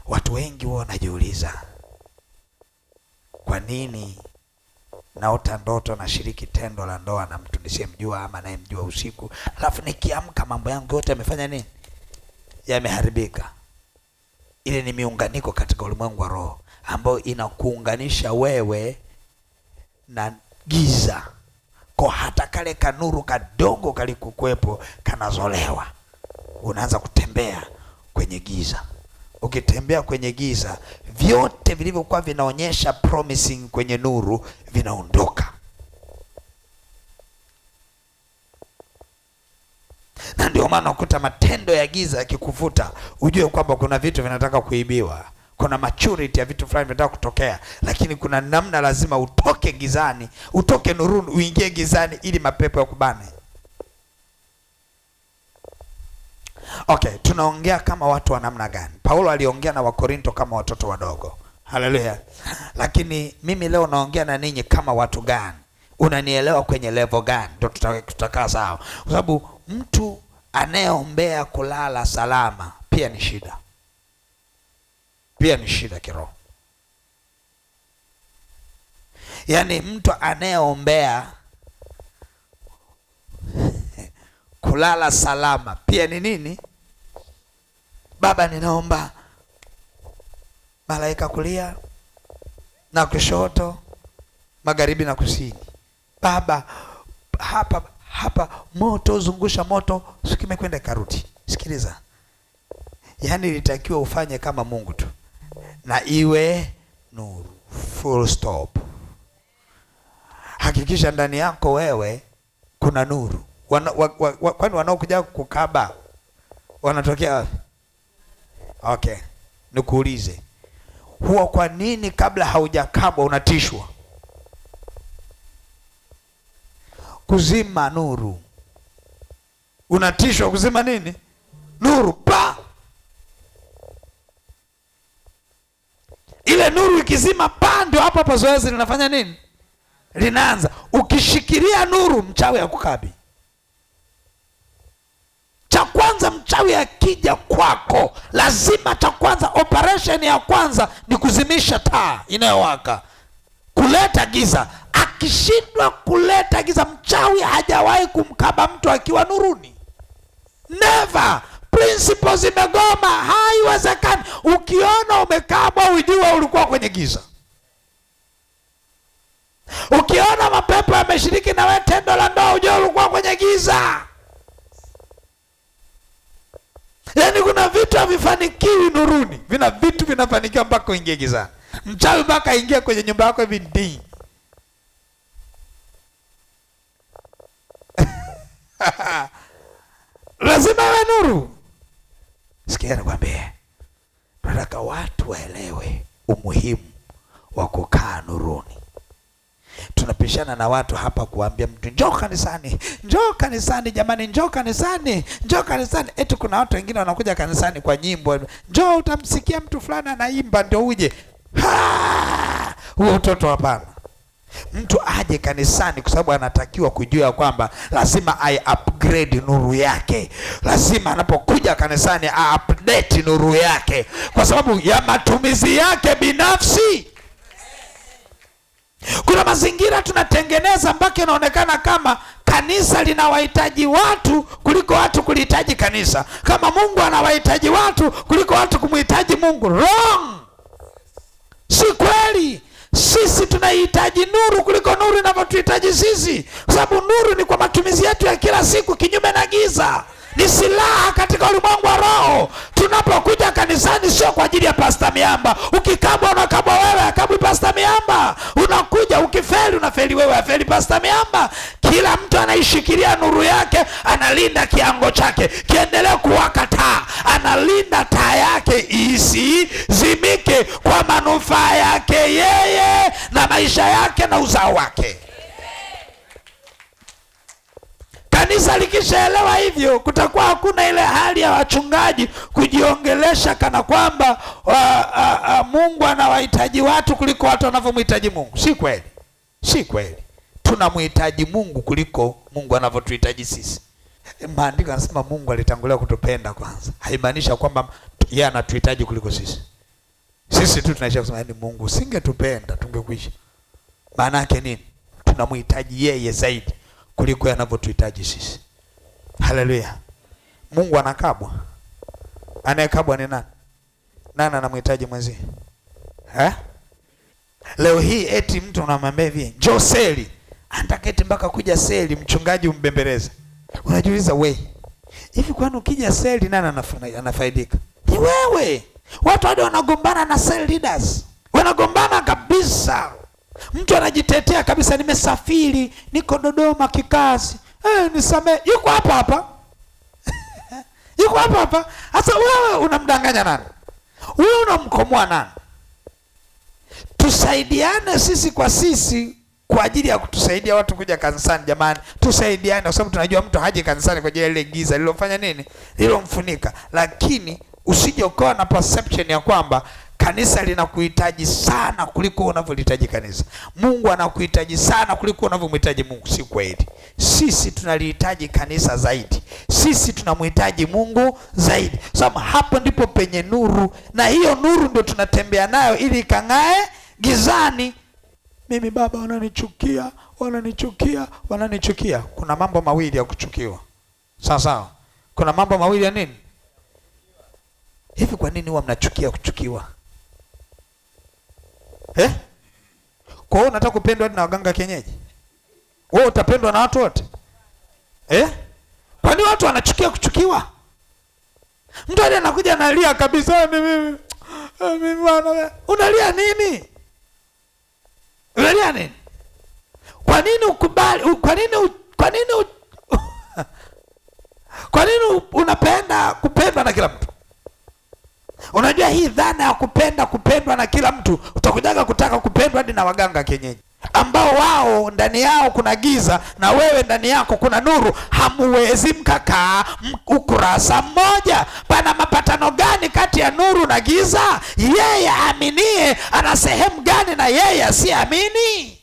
Watu wengi wao wanajiuliza, kwa nini naota ndoto na shiriki tendo la ndoa na mtu nisiyemjua ama nayemjua usiku, halafu nikiamka mambo yangu yote yamefanya nini? Yameharibika. Ile ni miunganiko katika ulimwengu wa roho ambayo inakuunganisha wewe na giza. Kwa hata kale kanuru kadogo kalikuwepo kanazolewa, unaanza kutembea kwenye giza. Ukitembea kwenye giza, vyote vilivyokuwa vinaonyesha promising kwenye nuru vinaondoka. Na ndio maana ukuta matendo ya giza yakikuvuta, ujue kwamba kuna vitu vinataka kuibiwa. Kuna maturity ya vitu fulani vinataka kutokea, lakini kuna namna lazima utoke gizani, utoke nuruni, uingie gizani ili mapepo ya kubane. Okay, tunaongea kama watu wa namna gani? Paulo aliongea na Wakorinto kama watoto wadogo. Haleluya. Lakini mimi leo naongea na ninyi kama watu gani? Unanielewa kwenye level gani? Ndio tutakaa sawa. Kwa sababu mtu anayeombea kulala salama pia ni shida. Pia ni shida kiroho. Yaani mtu anayeombea kulala salama pia ni nini? Baba, ninaomba malaika kulia na kushoto, magharibi na kusini. Baba, hapa moto, zungusha moto, sikime kwenda karudi. Sikiliza. Yaani ilitakiwa ufanye kama Mungu tu, na iwe nuru, full stop. Hakikisha ndani yako wewe kuna nuru. Kwani wanaokuja kukaba wanatokea? Okay, nikuulize, huwa kwa nini kabla haujakabwa unatishwa? Kuzima nuru. Unatishwa kuzima nini? Nuru. Pa! Ile nuru ikizima, pa, ndio hapo hapo zoezi linafanya nini? Linaanza. Ukishikilia nuru, mchawi hakukabi. Cha kwanza mchawi mchawi akija kwako, lazima cha kwanza, operation ya kwanza ni kuzimisha taa inayowaka, kuleta giza. Akishindwa kuleta giza, mchawi hajawahi kumkaba mtu akiwa nuruni. Never. Principles imegoma, haiwezekani. Ukiona umekabwa, ujue ulikuwa kwenye giza. Ukiona mapepo yameshiriki na wewe tendo la ndoa, ujue ulikuwa kwenye giza. Yaani kuna vitu havifanikiwi nuruni, vina vitu vinafanikiwa mpaka uingie gizani. Mchawi mpaka ingie kwenye nyumba yako hivi ndii. Lazima iwe nuru. Sikia nikwambie, tunataka watu waelewe umuhimu wa kukaa nuruni. Tunapishana na watu hapa kuambia mtu njoo kanisani, njoo kanisani jamani, njoo kanisani, njoo kanisani. Eti kuna watu wengine wanakuja kanisani kwa nyimbo. Njoo utamsikia mtu fulani anaimba ndio uje. Huo utoto hapana. Mtu aje kanisani kwa sababu anatakiwa kujua kwamba lazima ai upgrade nuru yake. Lazima anapokuja kanisani update nuru yake kwa sababu ya matumizi yake binafsi. Kuna mazingira tunatengeneza mpaka inaonekana kama kanisa linawahitaji watu kuliko watu kulihitaji kanisa. Kama Mungu anawahitaji watu kuliko watu kumhitaji Mungu. Wrong. Si kweli. Sisi tunahitaji nuru kuliko nuru inavyotuhitaji sisi. Kwa sababu nuru ni kwa matumizi yetu ya kila siku, kinyume na giza. Ni silaha katika ulimwengu wa roho. Tunapokuja kanisani sio kwa ajili ya Pastor Miamba. Ukikabwa unakabwa wewe, akabwi Pastor Miamba. Unakuja ukifeli unafeli wewe, afeli Pastor Miamba. Kila mtu anaishikilia nuru yake, analinda kiango chake kiendelee kuwaka taa. Analinda taa yake isizimike kwa manufaa yake yeye na maisha yake na uzao wake. Kanisa likishaelewa hivyo, kutakuwa hakuna ile hali ya wachungaji kujiongelesha kana kwamba Mungu anawahitaji watu kuliko watu wanavyomhitaji Mungu. Si kweli. Si kweli. Tunamhitaji Mungu kuliko Mungu anavyotuhitaji sisi. Maandiko yanasema Mungu alitangulia kutupenda kwanza. Haimaanisha kwamba yeye anatuhitaji kuliko sisi. Sisi tu tunaisha kusema ni Mungu singetupenda tungekwisha. Maana yake nini? Tunamhitaji yeye zaidi kuliko yanavyotuhitaji sisi. Haleluya. Mungu anakabwa. Anayekabwa ni nani? Nani anamhitaji mwenzie? Leo hii eti mtu unamwambia hivi, njoo seli. Anataka eti mpaka kuja seli mchungaji umbembeleze. Unajiuliza wewe, hivi kwani ukija seli nani anafaidika? Ni wewe. Watu hadi wanagombana na cell leaders. Wanagombana kabisa. Mtu anajitetea kabisa, nimesafiri, niko Dodoma kikazi. Nisamee. Yuko hapa hapa. Yuko hapa hapa. Sasa wewe unamdanganya nani? Wewe unamkomoa nani? Tusaidiane sisi kwa sisi kwa ajili ya kutusaidia watu kuja kanisani jamani. Tusaidiane kwa sababu tunajua mtu haji kanisani kwa ajili ya ile giza lilofanya nini? Lilomfunika. Lakini usije ukawa na perception ya kwamba kanisa linakuhitaji sana kuliko unavyolihitaji kanisa. Mungu anakuhitaji sana kuliko unavyomhitaji Mungu. Si kweli. Sisi tunalihitaji kanisa zaidi. Sisi tunamhitaji Mungu zaidi. Sababu hapo ndipo penye nuru, na hiyo nuru ndio tunatembea nayo ili ikang'ae gizani. Mimi baba wananichukia, wananichukia, wananichukia. Kuna mambo mawili ya kuchukiwa. Sawa sawa. Kuna mambo mawili ya nini? Hivi kwa nini huwa mnachukia kuchukiwa? Kwa hiyo unataka kupendwa na waganga kienyeji? Wewe utapendwa na watu wote? Kwa nini watu wanachukia kuchukiwa? Mtu anakuja analia kabisa, mimi bwana. Unalia nini? Unalia nini? Kwa nini ukubali? Kwa nini unapenda kupendwa na kila mtu? Unajua hii dhana ya kupendwa na kila mtu, utakujaga kutaka kupendwa hadi na waganga kienyeji ambao wao ndani yao kuna giza na wewe ndani yako kuna nuru. Hamuwezi mkakaa ukurasa mmoja. Pana mapatano gani kati ya nuru na giza? Yeye aaminie ana sehemu gani na yeye asiamini?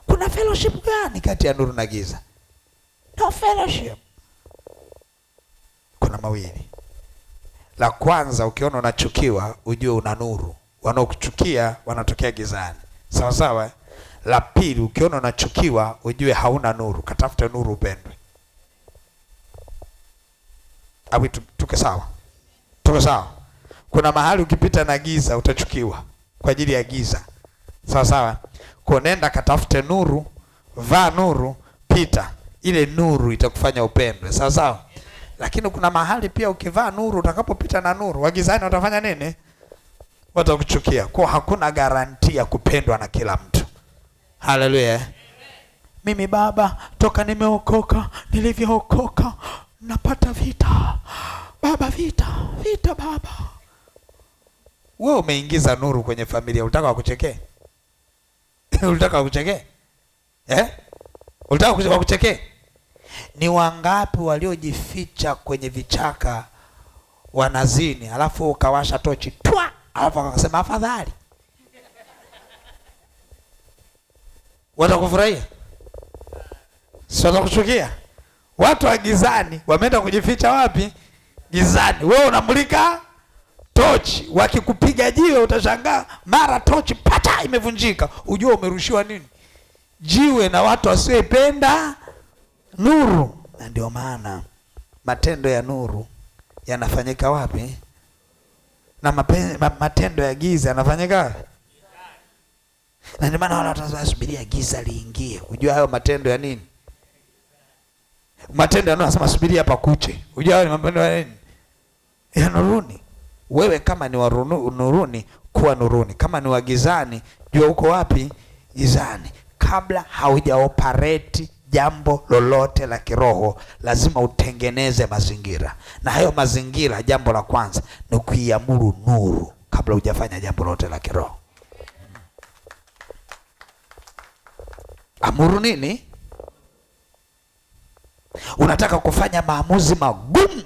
Kuna fellowship gani kati ya nuru na giza? No fellowship. Kuna mawili. La kwanza, ukiona unachukiwa ujue una nuru. Wanaokuchukia wanatokea gizani. Sawa sawa. La pili, ukiona unachukiwa ujue hauna nuru. Katafute nuru upendwe. Awi tuke sawa. Tuko sawa. Kuna mahali ukipita na giza utachukiwa kwa ajili ya giza. Sawa sawa. Kwa nenda katafute nuru, vaa nuru, pita. Ile nuru itakufanya upendwe. Sawa sawa. Lakini kuna mahali pia ukivaa nuru, utakapopita na nuru, wagizani watafanya nini? Watakuchukia. Kwa hakuna garantia kupendwa na kila mtu. Haleluya. Mimi baba, toka nimeokoka, nilivyookoka napata vita. Baba, vita baba. Wewe umeingiza nuru kwenye familia, unataka wakuchekee? Unataka wakuchekee? Unataka wakuchekee? Ni wangapi waliojificha kwenye vichaka wanazini, alafu ukawasha tochi twa, alafu akasema afadhali. Watakufurahia? Si watakuchukia? Watu wa gizani wameenda kujificha wapi? Gizani. Wewe unamulika tochi, wakikupiga jiwe utashangaa mara tochi pata imevunjika. Ujue umerushiwa nini? Jiwe na watu wasiopenda nuru. Na ndio maana matendo ya nuru yanafanyika wapi? Na matendo ya giza yanafanyika wapi? Na ndio maana watu wanasubiria giza liingie. Unajua hayo matendo ya nini? Matendo yanasema subiri hapa kuche. Unajua hayo ni matendo ya nini? Ya nuruni. Wewe kama ni wa nuruni, kuwa nuruni. Kama ni wa gizani, jua uko wapi? Gizani. Kabla haujaoperate jambo lolote la kiroho, lazima utengeneze mazingira. Na hayo mazingira, jambo la kwanza ni kuiamuru nuru kabla hujafanya jambo lolote la kiroho. Amuru nini? Unataka kufanya maamuzi magumu,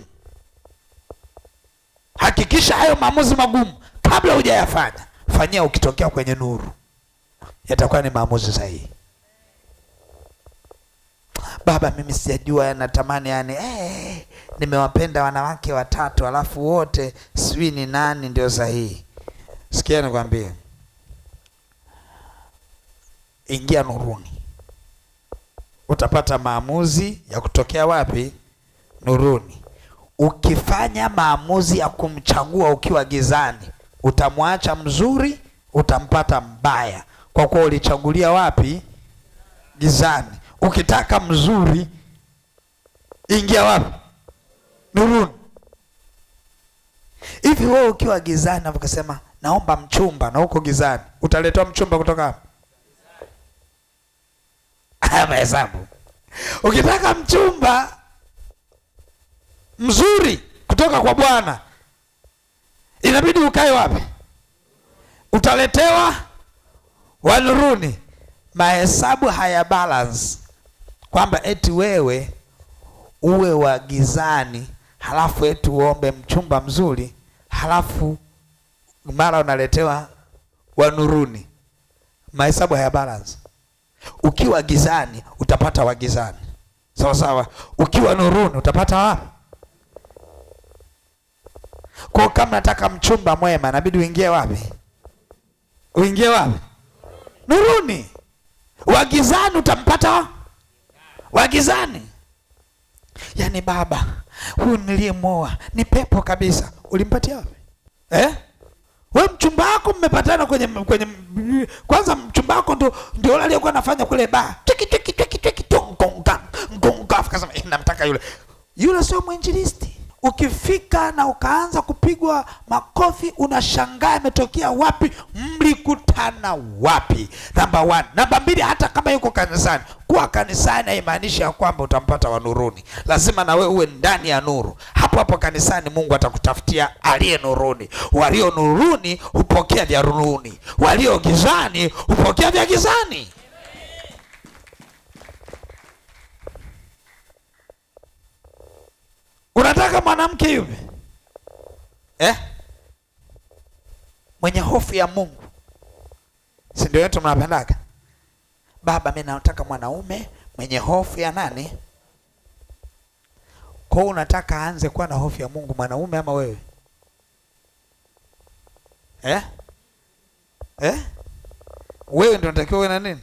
hakikisha hayo maamuzi magumu kabla hujayafanya, fanyia ukitokea kwenye nuru. Yatakuwa ni maamuzi sahihi. Baba, mimi sijajua, natamani nimewapenda wanawake 3 alafu wote sijui ni nani ndio sahihi. Sikia nikwambie, ingia nuruni. Utapata maamuzi ya kutokea wapi? Nuruni. Ukifanya maamuzi ya kumchagua ukiwa gizani, utamwacha mzuri, utampata mbaya, kwa kuwa ulichagulia wapi? Gizani. Ukitaka mzuri, ingia wapi? Nuruni. Hivi wewe ukiwa gizani ukasema naomba mchumba na uko gizani, utaletewa mchumba kutoka wapi? Mahesabu. Ukitaka mchumba mzuri kutoka kwa Bwana, inabidi ukae wapi? Utaletewa wa nuruni. Mahesabu haya balance, kwamba eti wewe uwe wa gizani halafu eti uombe mchumba mzuri halafu mara unaletewa wa nuruni. Mahesabu haya balance. Ukiwa gizani utapata wa gizani. Sawa sawa. Ukiwa nuruni utapata wapi? Kwa kama nataka mchumba mwema, inabidi uingie wapi? Uingie wapi? Nuruni. Wa gizani utampata wa gizani. Yaani baba, huyu niliyemoa ni pepo kabisa. Ulimpatia wapi? Wewe mchumba wako mmepatana kwenye kwanza mchumba wako ndio yule aliyekuwa anafanya kule bar. Tiki ngonga akasema namtaka yule. Yule sio mwinjilisti. Ukifika na ukaanza kupigwa makofi, unashangaa imetokea wapi? Mlikutana wapi? Namba 1. Namba 2, hata kama yuko kanisani, kuwa kanisani haimaanishi ya kwamba utampata wa nuruni. Lazima na wewe uwe ndani ya nuru. Hapo hapo kanisani Mungu atakutafutia aliye nuruni. Walio nuruni hupokea vya nuruni, walio gizani hupokea vya gizani. Unataka mwanamke yupi? Mwenye hofu ya Mungu. Si ndio yetu mnapendaga? Baba, mimi nataka mwanaume mwenye hofu ya nani? Kwa unataka aanze kuwa na hofu ya Mungu mwanaume ama wewe? Wewe ndio unatakiwa uwe na nini?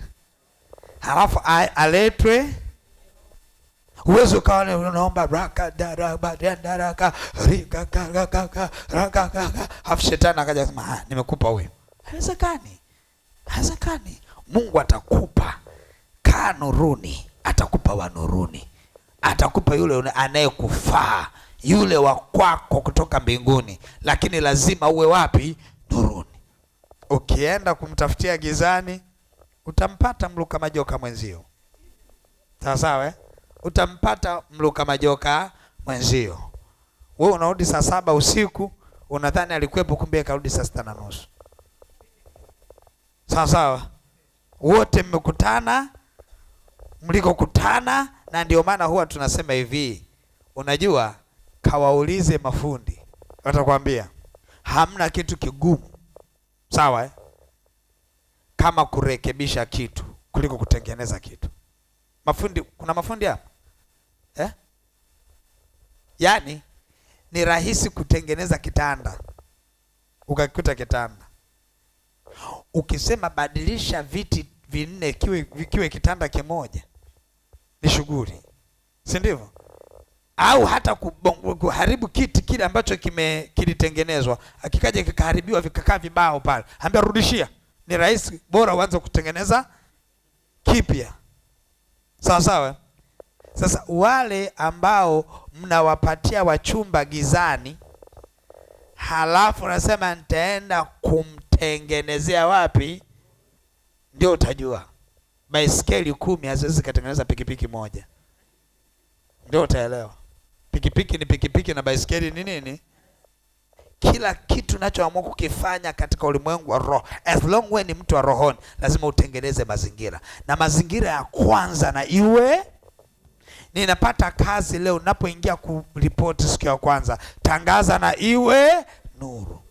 Halafu aletwe. Uwezo ukawa unaomba raka daraba daraka rika kaka hafu shetani akaja kusema nimekupa huyo. Haiwezekani. Mungu atakupa, kaa nuruni, atakupa wa nuruni, atakupa yule anayekufaa, yule wa kwako kutoka mbinguni, lakini lazima uwe wapi? Nuruni. Ukienda kumtafutia gizani utampata mluka majoka mwenzio. Sawa? Utampata mluka majoka mwenzio. Wewe unarudi saa 7 usiku, unadhani alikuwepo, kumbe karudi saa 6:30. Sawa? Wote mmekutana mlikokutana, na ndio maana huwa tunasema hivi, unajua, kawaulize mafundi, watakwambia hamna kitu kigumu, sawa, kama kurekebisha kitu kuliko kutengeneza kitu. Mafundi, kuna mafundi hapa yaani ni rahisi kutengeneza kitanda, ukakikuta kitanda. Ukisema badilisha viti 4 kiwe kitanda kimoja, ni shughuli, si ndivyo? Au hata kuharibu kiti kile ambacho kilitengenezwa, akikaja kikaharibiwa vikakaa vibao pale, ambia rudishia. Ni rahisi, bora uanze kutengeneza kipya. Sawa? Sasa wale ambao mnawapatia wachumba gizani, halafu nasema nitaenda kumtengenezea wapi, ndio utajua baiskeli 10 haziwezi kutengeneza pikipiki moja. Ndio utaelewa pikipiki ni pikipiki na baiskeli ni nini. Kila kitu unachoamua kukifanya katika ulimwengu wa roho, as long wewe ni mtu wa rohoni, lazima utengeneze mazingira. Na mazingira ya kwanza na iwe, ninapata kazi leo, unapoingia kuripoti siku ya kwanza, tangaza na iwe nuru.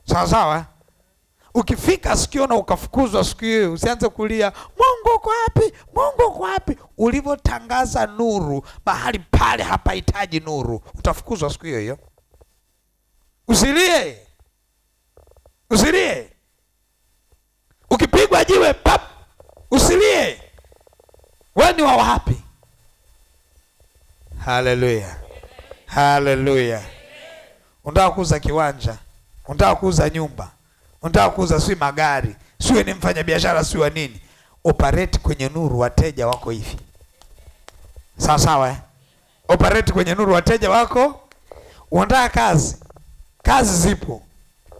Sawa? Ukifika sikio na ukafukuzwa siku hiyo, usianze kulia Mungu uko wapi? Mungu uko wapi? Ulivyotangaza nuru, mahali pale hapahitaji nuru, utafukuzwa siku hiyo. Usilie. Ukipigwa jiwe pap, usilie. Wewe ni wa wapi? Haleluya. Unataka kuuza kiwanja, unataka kuuza nyumba, unataka kuuza sio magari, sio ni mfanya biashara, sio nini, operate kwenye nuru, wateja wako hivi. Sawa? Operate kwenye nuru, wateja wako. Unataka kazi zipo,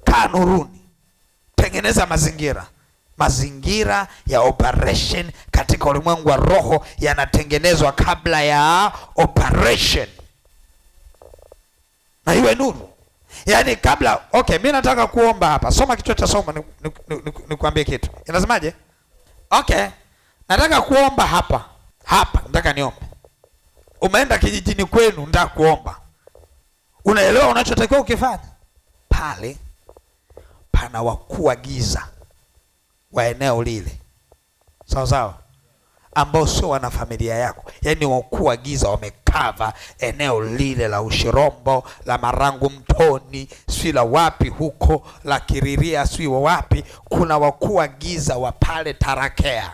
kaa nuruni, tengeneza mazingira ya operation katika ulimwengu wa roho yanatengenezwa kabla ya operation, na iwe nuru. Yaani kabla, okay, mimi nataka kuomba hapa. Soma kichwa cha somo nikwambie kitu. Inasemaje? Okay. Nataka kuomba hapa. Nataka niombe. Umeenda kijijini kwenu, nataka kuomba. Unaelewa unachotakiwa ukifanya? Pale pana wakuu wa giza wa eneo lile. Sawa? Ambao sio wana familia yako. Yaani wakuu wa giza wamekava eneo lile la Ushirombo, la Marangu Mtoni, si la wapi huko, la Kiriria, si wapi. Kuna wakuu wa giza wa pale Tarakea.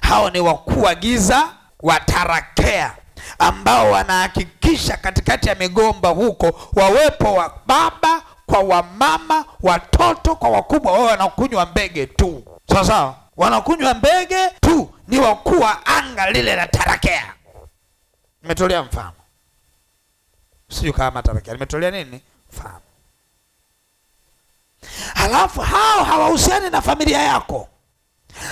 Hao ni wakuu wa giza wa Tarakea ambao wanahakikisha katikati ya migomba huko wawepo wa baba kwa wamama, watoto kwa wakubwa, wao wanakunywa mbege tu. Sawa? Wanakunywa mbege tu. Ni wakuu wa anga lile la Tarakea. Nimetolea mfano. Sio kama Tarakea. Nimetolea nini? Mfano. Halafu hao hawahusiani na familia yako.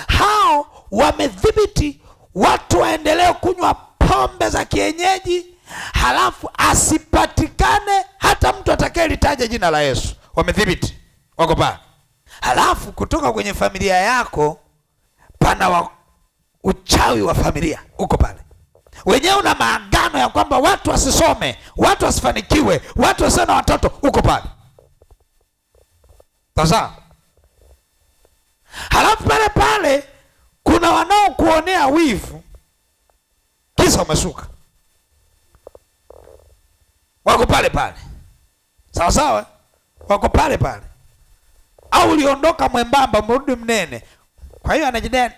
Hao wamedhibiti watu waendelee kunywa pombe za kienyeji, halafu asipatikane hata mtu atakayelitaja jina la Yesu. Wamedhibiti. Wako pale. Halafu kutoka kwenye familia yako pana uchawi wa familia uko pale. Wenyewe una maagano ya kwamba watu wasisome, watu wasifanikiwe, watu wasiwe na watoto, uko pale. Sasa halafu pale kuna wanaokuonea wivu kisa umesuka. Wako pale. Sawa? Wako pale. au uliondoka mwembamba umerudi mnene. Kwa hiyo anajidai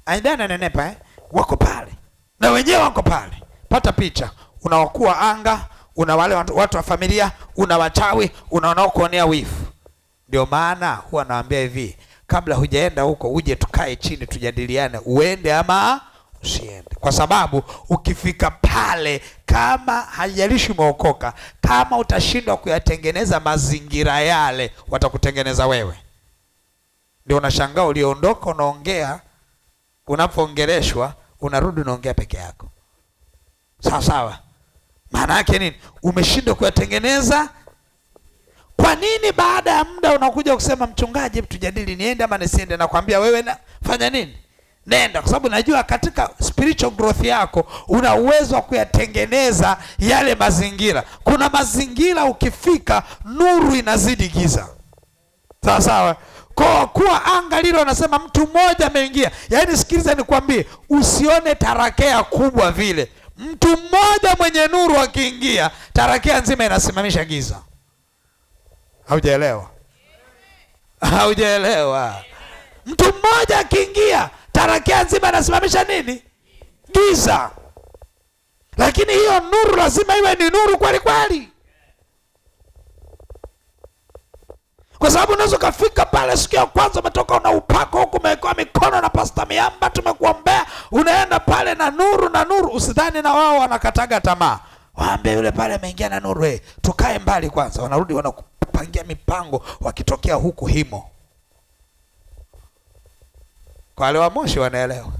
ananenepa, wako pale na wenyewe wako pale. Pata picha, unawakuwa anga, una wale watu wa familia, una wachawi, unaona kuonea wivu. Ndio maana huwa naambia hivi, kabla hujaenda huko uje tukae chini tujadiliane uende ama usiende. Kwa sababu ukifika pale, kama haijalishi umeokoka, kama utashindwa kuyatengeneza mazingira yale, watakutengeneza wewe. Ndio unashangaa uliondoka unaongea, unapoongeleshwa unarudi unaongea peke yako. Sawa sawa. Maana yake nini? Umeshindwa kuyatengeneza. Kwa nini baada ya muda unakuja kusema mchungaji, tujadili niende ama nisiende? Nakwambia wewe fanya nini? Nenda, kwa sababu najua katika spiritual growth yako una uwezo wa kuyatengeneza yale mazingira. Kuna mazingira ukifika nuru inazidi giza. Sawa sawa. Kwa kuwa anga lile wanasema mtu mmoja ameingia. Yaani sikiliza nikwambie, usione tarakea kubwa vile. Mtu mmoja mwenye nuru akiingia, tarakea nzima inasimamisha giza. Haujaelewa? Haujaelewa? Mtu mmoja akiingia, tarakea nzima inasimamisha nini? Giza. Lakini hiyo nuru lazima iwe ni nuru kweli kweli. Kwa sababu unaweza kufika pale siku ya kwanza umetoka una upako huko, umewekewa mikono na Pastor Miamba, tumekuombea, unaenda pale na nuru, usidhani na wao wanakataga tamaa. Waambie yule pale ameingia na nuru, tukae mbali kwanza. Wanarudi wanakupangia mipango, wakitokea huku himo. Kwa wale wa Moshi wanaelewa.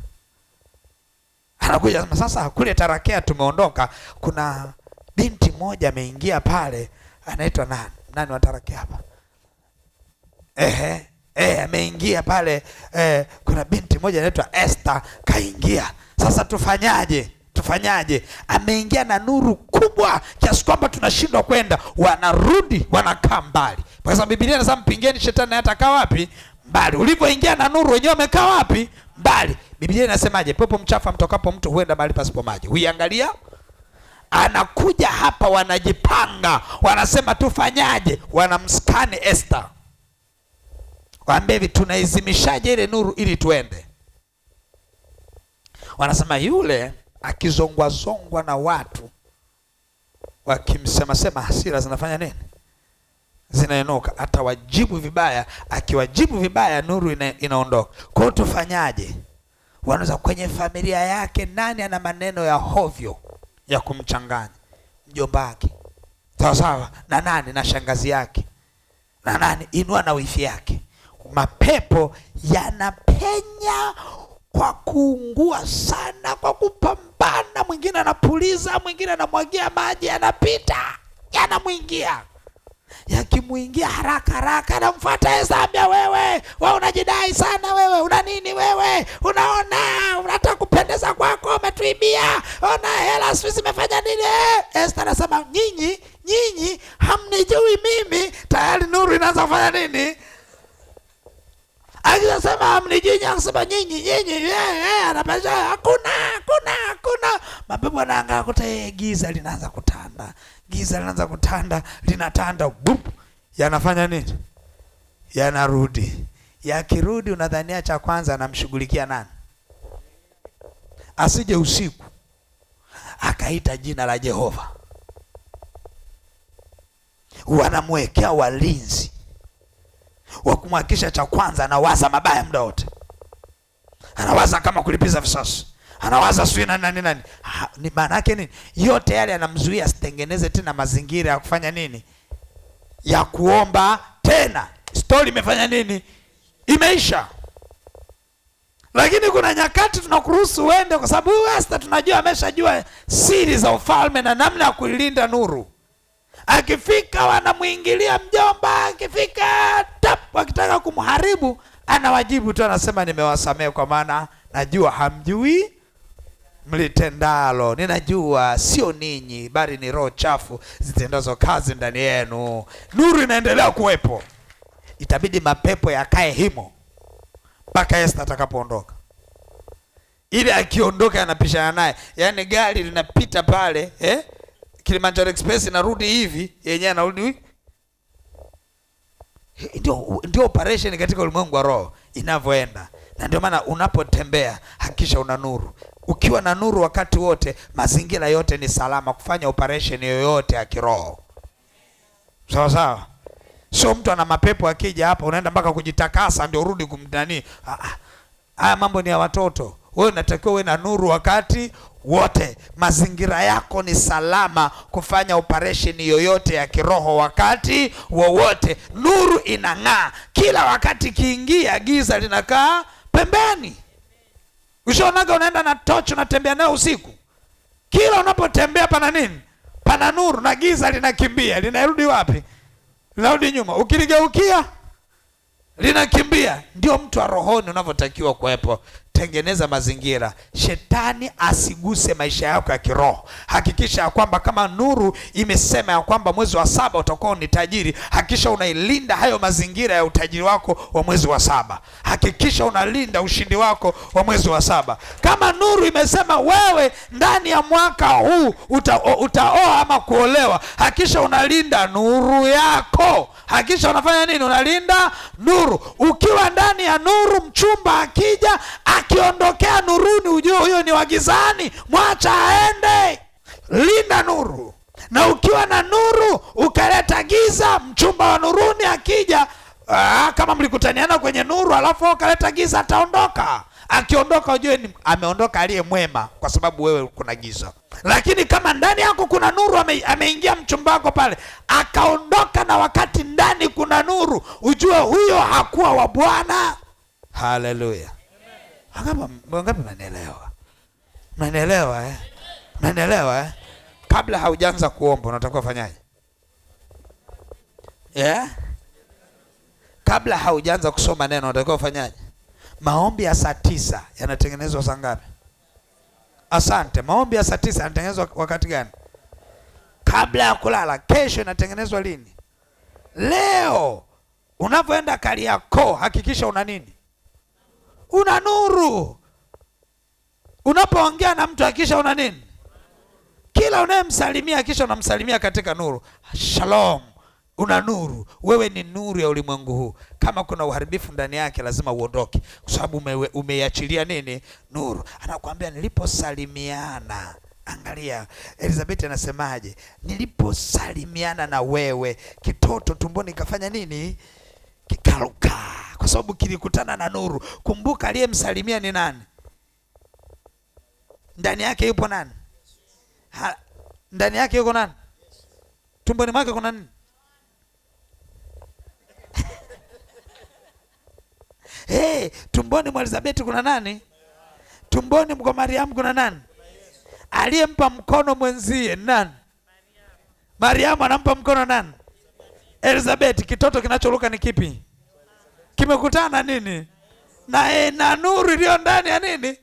Anakuja sasa, kule tarakea tumeondoka, kuna binti moja ameingia pale, anaitwa nani wa tarakea hapa? Ameingia pale, kuna binti moja anaitwa Esther kaingia. Sasa tufanyaje? Ameingia na nuru kubwa kiasi kwamba tunashindwa kwenda, wanarudi wanakaa mbali. Kwa sababu Biblia inasema mpingeni shetani hata kaa wapi? Mbali. Ulipoingia na nuru wenyewe wamekaa wapi? Mbali. Biblia inasemaje? Pepo mchafu mtokapo mtu huenda mahali pasipo maji. Huiangalia? Anakuja hapa, wanajipanga, wanasema tufanyaje? Wanamskani Esther. Waambie hivi, tunaizimishaje ile nuru ili tuende? Wanasema yule akizongwa na watu wakimsema hasira zinafanya nini? Zinainuka. Hata wajibu vibaya, akiwajibu vibaya nuru inaondoka. Kwa hiyo tufanyaje? Wanaweza kwenye familia yake, nani ana maneno ya hovyo ya kumchanganya? Mjomba wake. Sawa sawa. Na nani? Na shangazi yake. Na nani? Inua na wifi yake. Mapepo yanapenya kwa kuungua sana, kwa kupambana. Mwingine anapuliza, mwingine anamwagia maji, yanapita, yanamwingia. Yakimuingia haraka anamfuata Esther, wewe unajidai sana, wewe una nini wewe? Unaona unataka kupendeza kwako, umetuibia. Ona hela sisi zimefanya nini? Esther anasema nyinyi hamnijui mimi. Tayari nuru inaanza kufanya nini? Akisema hamnijui, akisema nyinyi anapasha hakuna. Mapepo anaangaa kuta, giza linaanza kutanda, linatanda, bup, yanafanya nini? Yanarudi. Yakirudi unadhania cha kwanza anamshughulikia nani? Asije usiku akaita jina la Jehova. Wanamwekea walinzi wa kumhakikisha cha kwanza anawaza mabaya muda wote. Anawaza kama kulipiza visasi. Anawaza sui nani. Ni maana yake nini? Yote yale yanamzuia asitengeneze tena mazingira ya kufanya nini? Ya kuomba tena. Story imefanya nini? Imeisha. Lakini kuna nyakati tunakuruhusu uende, kwa sababu Esther tunajua ameshajua siri za ufalme na namna ya kuilinda nuru. Akifika wanamuingilia mjomba, akifika wakitaka kumharibu, anawajibu tu, anasema nimewasamehe kwa maana najua hamjui mlitendalo. Ninajua sio ninyi bali ni roho chafu zitendazo kazi ndani yenu. Nuru inaendelea kuwepo. Itabidi mapepo yakae himo mpaka Esther atakapoondoka. Ili akiondoka anapishana naye. Yaani gari linapita pale, Kilimanjaro Express inarudi hivi, yenyewe anarudi. Ndio operation katika ulimwengu wa roho inavyoenda. Na ndio maana unapotembea hakikisha una nuru. Ukiwa na nuru wakati wote, mazingira yote ni salama kufanya operation yoyote ya kiroho. Sawa sawa. Sio mtu ana mapepo akija hapa unaenda mpaka kujitakasa ndio urudi kumdani. Haya mambo ni ya watoto. Wewe unatakiwa uwe na nuru wakati wote. Mazingira yako ni salama kufanya operation yoyote ya kiroho wakati wowote. Nuru inang'aa. Kila wakati kiingia giza linakaa pembeni. Ushaonaga unaenda na tochi unatembea nayo usiku. Kila unapotembea pana nini? Pana nuru na giza linakimbia. Linarudi wapi? Linarudi nyuma. Ukiligeukia linakimbia. Ndio mtu wa rohoni unavyotakiwa kuwepo. Tengeneza mazingira shetani asiguse maisha yako ya kiroho. Hakikisha ya kwamba kama nuru imesema ya kwamba mwezi wa 7 utakuwa ni tajiri, hakikisha unailinda hayo mazingira ya utajiri wako wa mwezi wa 7. Hakikisha unalinda ushindi wako wa mwezi wa 7. Kama nuru imesema wewe ndani ya mwaka huu utaoa ama kuolewa, hakikisha unalinda nuru yako. Hakikisha unafanya nini? Unalinda nuru. Ukiwa ndani ya nuru, mchumba akija akiondokea nuruni, ujue huyo ni wagizani, mwacha aende. Linda nuru. Na ukiwa na nuru ukaleta giza, mchumba wa nuruni akija, kama mlikutaniana kwenye nuru alafu ukaleta giza, ataondoka. Akiondoka ujue ameondoka aliye mwema, kwa sababu wewe kuna giza. Lakini kama ndani yako kuna nuru, ameingia mchumba wako pale akaondoka, na wakati ndani kuna nuru, ujue huyo hakuwa wa Bwana. Haleluya. Wangapi mnanielewa? Mnanielewa eh? Mnanielewa eh? Kabla haujaanza kuomba unatakiwa fanyaje? Kabla haujaanza kusoma neno unatakiwa fanyaje? Maombi ya saa 9 yanatengenezwa saa ngapi? Asante. Maombi ya saa 9 yanatengenezwa wakati gani? Kabla ya kulala. Kesho inatengenezwa lini? Leo. Unapoenda Kariakoo hakikisha una nini? Una nuru. Unapoongea na mtu hakikisha una nini? Kila unayemsalimia hakikisha unamsalimia katika nuru. Shalom. Una nuru. Wewe ni nuru ya ulimwengu huu. Kama kuna uharibifu ndani yake lazima uondoke, kwa sababu umeiachilia nini? Nuru. Anakuambia niliposalimiana. Angalia Elizabeth anasemaje? Niliposalimiana na wewe, kitoto tumboni kafanya nini? Kikaruka, kwa sababu kilikutana na nuru. Kumbuka aliyemsalimia ni nani? Ndani yake yupo nani? Ndani yake yuko nani? Tumboni mwake kuna nini? Tumboni mwa Elizabeth kuna nani? Tumboni mwa Mariamu kuna nani? Aliyempa mkono mwenzie nani? Mariamu anampa mkono nani? Elizabeth. Kitoto kinachoruka ni kipi? Kimekutana nini? Na nuru iliyo ndani ya nini?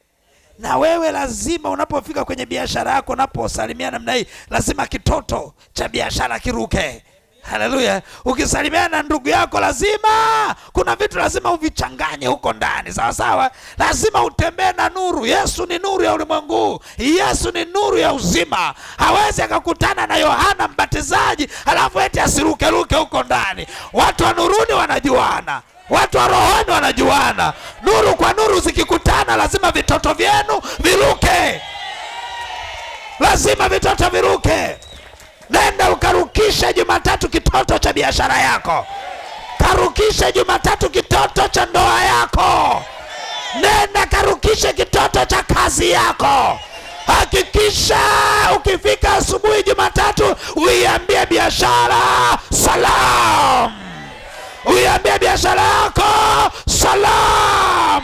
Na wewe lazima unapofika kwenye biashara yako, unaposalimia namna hii, lazima kitoto cha biashara kiruke. Haleluya. Ukisalimiana na ndugu yako lazima kuna vitu lazima uvichanganye huko ndani. Sawa sawa. Lazima utembee na nuru. Yesu ni nuru ya ulimwengu. Yesu ni nuru ya uzima. Hawezi akakutana na Yohana Mbatizaji alafu eti asiruke huko ndani. Watu wa nuruni wanajuana. Watu wa rohoni wanajuana. Nuru kwa nuru zikikutana lazima vitoto vyenu viruke. Lazima vitoto viruke. Nenda ukarukisha Jumatatu kitoto cha biashara yako. Karukisha Jumatatu kitoto cha ndoa yako. Nenda karukisha kitoto cha kazi yako. Hakikisha ukifika asubuhi Jumatatu uiambie biashara salam. Uiambie biashara yako salam.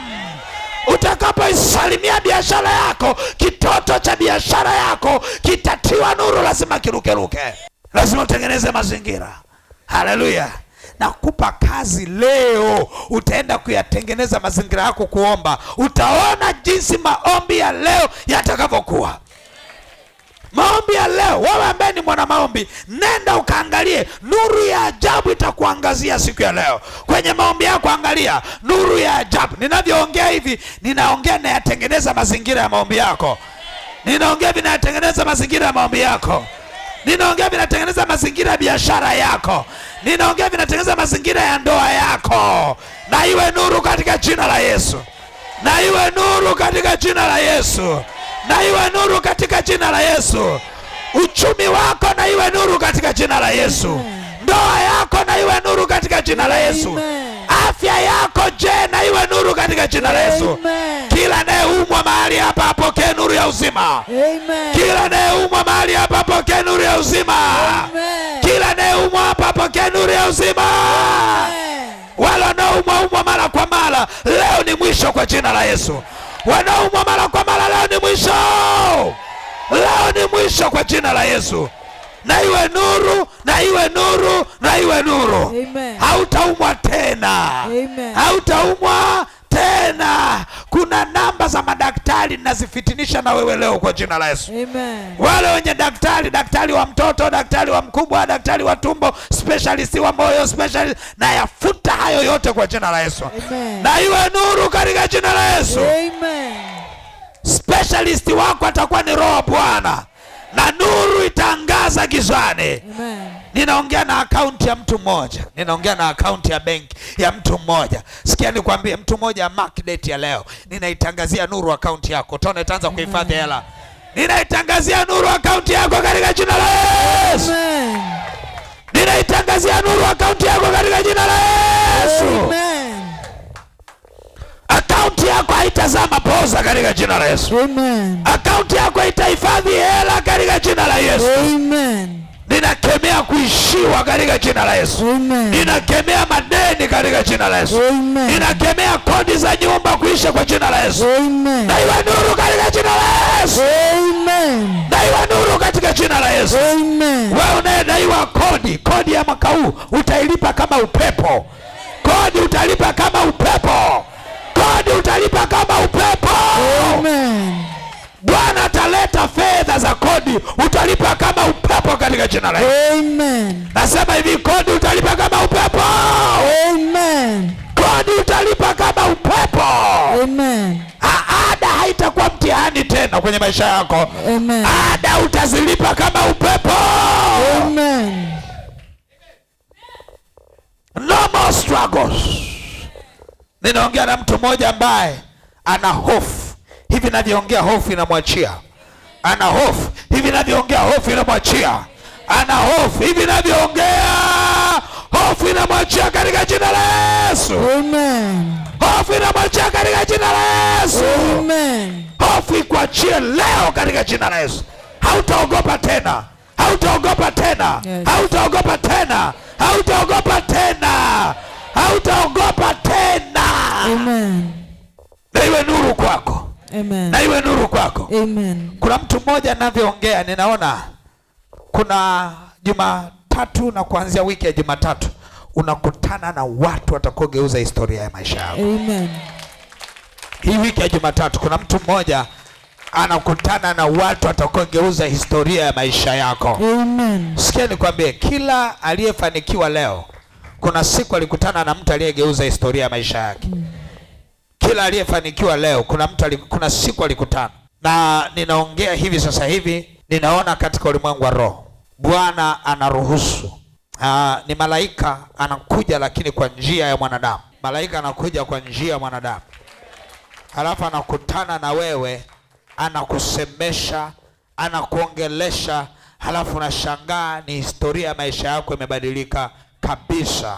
Utakapoisalimia biashara yako, kitoto cha biashara yako kitatiwa nuru. Lazima kiruke. Lazima utengeneze mazingira. Haleluya. Nakupa kazi leo, utaenda kuyatengeneza mazingira yako kuomba. Utaona jinsi maombi ya leo yatakavyokuwa. Maombi ya leo, wewe ambaye ni mwana maombi, nenda ukaangalie nuru ya ajabu itakuangazia siku ya leo. Kwenye maombi yako angalia nuru ya ajabu. Ninavyoongea hivi, ninaongea na yatengeneza mazingira ya maombi yako. Ninaongea vinatengeneza mazingira ya maombi yako. Ninaongea vinatengeneza mazingira ya biashara yako. Ninaongea vinatengeneza mazingira ya ndoa yako. Na iwe nuru katika jina la Yesu. Na iwe nuru katika jina la Yesu. Na iwe nuru katika jina la Yesu. Uchumi wako na iwe nuru katika jina la Yesu. Ndoa yako na iwe nuru katika jina la Yesu. Afya yako na iwe nuru katika jina la Yesu. Kila anayeumwa mahali hapa apokee nuru ya uzima. Kila anayeumwa mahali hapa apokee nuru ya uzima. Kila anayeumwa hapa apokee nuru ya uzima. Wale wanaoumwa mara kwa mara, leo ni mwisho kwa jina la Yesu. Wanaoumwa mara kwa mara, leo ni mwisho. Leo ni mwisho kwa jina la Yesu. Na iwe nuru, na iwe nuru, na iwe nuru. Hautaumwa tena. Hautaumwa tena. Kuna namba za madaktari nazifitinisha na wewe leo kwa jina la Yesu. Wale wenye daktari wa mtoto, daktari wa mkubwa, daktari wa tumbo, specialist wa moyo, specialist, na yafuta hayo yote kwa jina la Yesu. Na iwe nuru katika jina la Yesu. Specialist wako atakuwa ni Roho Bwana. Na nuru itaangaza gizani. Ninaongea na akaunti ya mtu mmoja. Ninaongea na akaunti ya benki ya mtu mmoja. Sikia nikwambie, mtu mmoja mark date ya leo. Ninaitangazia nuru akaunti yako. Utaona itaanza kuhifadhi hela. Ninaitangazia nuru akaunti yako katika jina la Yesu. Ninaitangazia nuru akaunti yako katika jina la Yesu. Akaunti yako haitazama poza katika jina la Yesu. Akaunti yako haitahifadhi hela katika jina la Yesu. Ninakemea kuishiwa katika jina la Yesu. Ninakemea madeni katika jina la Yesu. Ninakemea kodi za nyumba kuisha kwa jina la Yesu. Na iwe nuru katika jina la Yesu. Na iwe nuru katika jina la Yesu. Wewe unayedaiwa kodi ya mwaka huu utailipa kama upepo. Kodi utalipa kama upepo. Kodi utalipa kama upepo. Bwana ataleta fedha za kodi, utalipa kama upepo katika jina la Yesu. Nasema hivi, kodi utalipa kama upepo. Kodi utalipa kama upepo. Ada haitakuwa mtihani tena kwenye maisha yako. Ada utazilipa kama upepo. No more struggles. Ninaongea na mtu mmoja ambaye ana hofu. Hivi ninavyoongea hofu inamwachia. Ana hofu. Hivi ninavyoongea hofu inamwachia. Ana hofu. Hivi ninavyoongea hofu inamwachia katika jina la Yesu. Hofu inamwachia katika jina la Yesu. Hofu ikuachie leo katika jina la Yesu. Hautaogopa tena. Hautaogopa tena. Hautaogopa tena. Hautaogopa tena. Hautaogopa tena. Na iwe nuru kwako. Na iwe nuru kwako. Kuna mtu mmoja anavyoongea, ninaona kuna Jumatatu na kuanzia wiki ya Jumatatu unakutana na watu watakogeuza historia ya maisha yako. Hii wiki ya Jumatatu kuna mtu mmoja anakutana na watu watakogeuza historia ya maisha yako. Sikia nikwambie, kila aliyefanikiwa leo kuna siku alikutana na mtu aliyegeuza historia ya maisha yake. Kila aliyefanikiwa leo kuna siku alikutana. Na ninaongea hivi sasa hivi, ninaona katika ulimwengu wa roho Bwana anaruhusu. Ni malaika anakuja, lakini kwa njia ya mwanadamu. Malaika anakuja kwa njia ya mwanadamu. Halafu anakutana na wewe, anakusemesha, anakuongelesha, halafu unashangaa ni historia ya maisha yako imebadilika kabisa.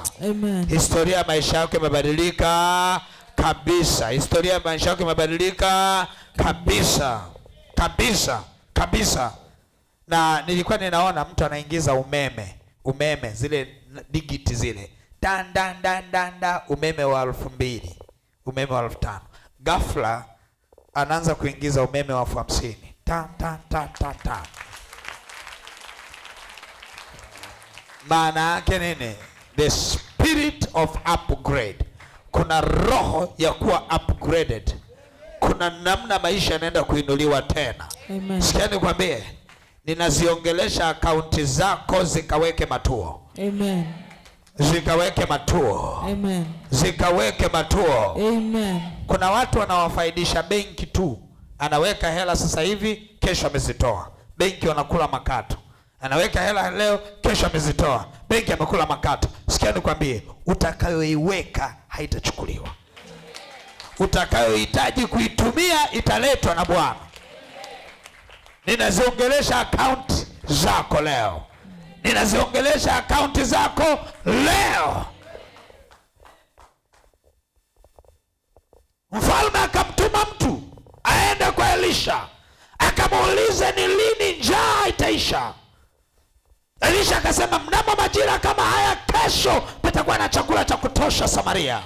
Historia ya maisha yako imebadilika kabisa. Historia ya maisha yako imebadilika kabisa. Kabisa. Na nilikuwa ninaona mtu anaingiza umeme zile digiti zile. Dan, umeme wa 2000, umeme wa 5000. Ghafla anaanza kuingiza umeme wa 50,000. Ta. Maana yake nini? The spirit of upgrade. Kuna roho ya kuwa upgraded. Kuna namna maisha yanaenda kuinuliwa tena. Sikia nikwambie, ninaziongelesha akaunti zako zikaweke matuo. Zikaweke matuo. Zikaweke matuo. Kuna watu wanawafaidisha benki tu. Anaweka hela sasa hivi, kesho amezitoa. Benki wanakula makato. Anaweka hela leo, kesho amezitoa, benki amekula makato. Sikia nikwambie, utakayoiweka haitachukuliwa. Utakayohitaji kuitumia italetwa na Bwana. Ninaziongelesha akaunti zako leo. Ninaziongelesha akaunti zako leo. Mfalme akamtuma mtu aende kwa Elisha, akamuulize ni lini njaa itaisha. Elisha akasema mnamo majira kama haya kesho patakuwa na chakula cha kutosha Samaria.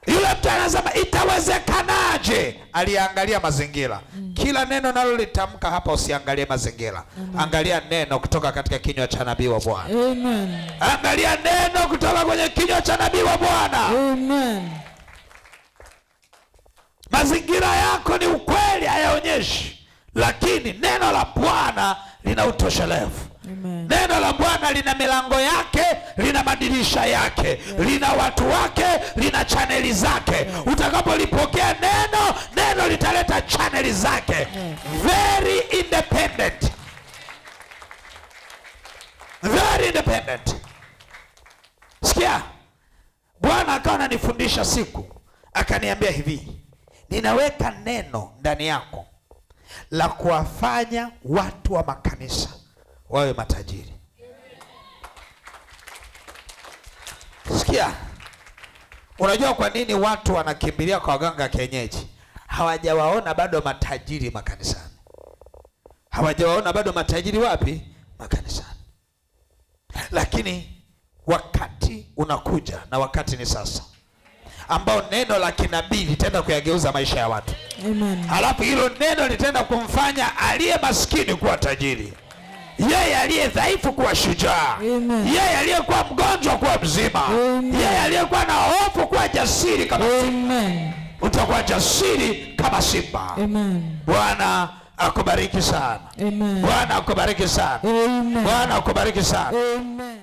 Yule mtu anasema itawezekanaje? Aliangalia mazingira. Kila neno nalo litamka hapa, usiangalie mazingira. Angalia neno kutoka katika kinywa cha nabii wa Bwana. Amen. Angalia neno kutoka kwenye kinywa cha nabii wa Bwana. Amen. Mazingira yako ni ukweli, hayaonyeshi, lakini neno la Bwana lina utoshelevu. Amen. Neno la Bwana lina milango yake, lina madirisha yake, lina watu wake, lina chaneli zake. Utakapolipokea neno, neno litaleta chaneli zake. Very independent. Very independent. Sikia, Bwana akawa ananifundisha siku, akaniambia hivi, ninaweka neno ndani yako la kuwafanya watu wa makanisa wawe matajiri. Sikia, unajua kwa nini watu wanakimbilia kwa waganga kienyeji? Hawajawaona bado matajiri makanisani. Hawajawaona bado matajiri wapi? Makanisani. Lakini wakati unakuja, na wakati ni sasa, ambao neno la kinabii litaenda kuyageuza maisha ya watu. Amen. Halafu hilo neno litaenda kumfanya aliye maskini kuwa tajiri, yeye aliye dhaifu kuwa shujaa, yeye aliyekuwa mgonjwa kuwa mzima, yeye aliyekuwa na hofu kuwa jasiri kama simba. Utakuwa jasiri kama simba. Amen. Bwana akubariki sana. Amen. Bwana akubariki sana. Amen. Bwana akubariki sana. Amen.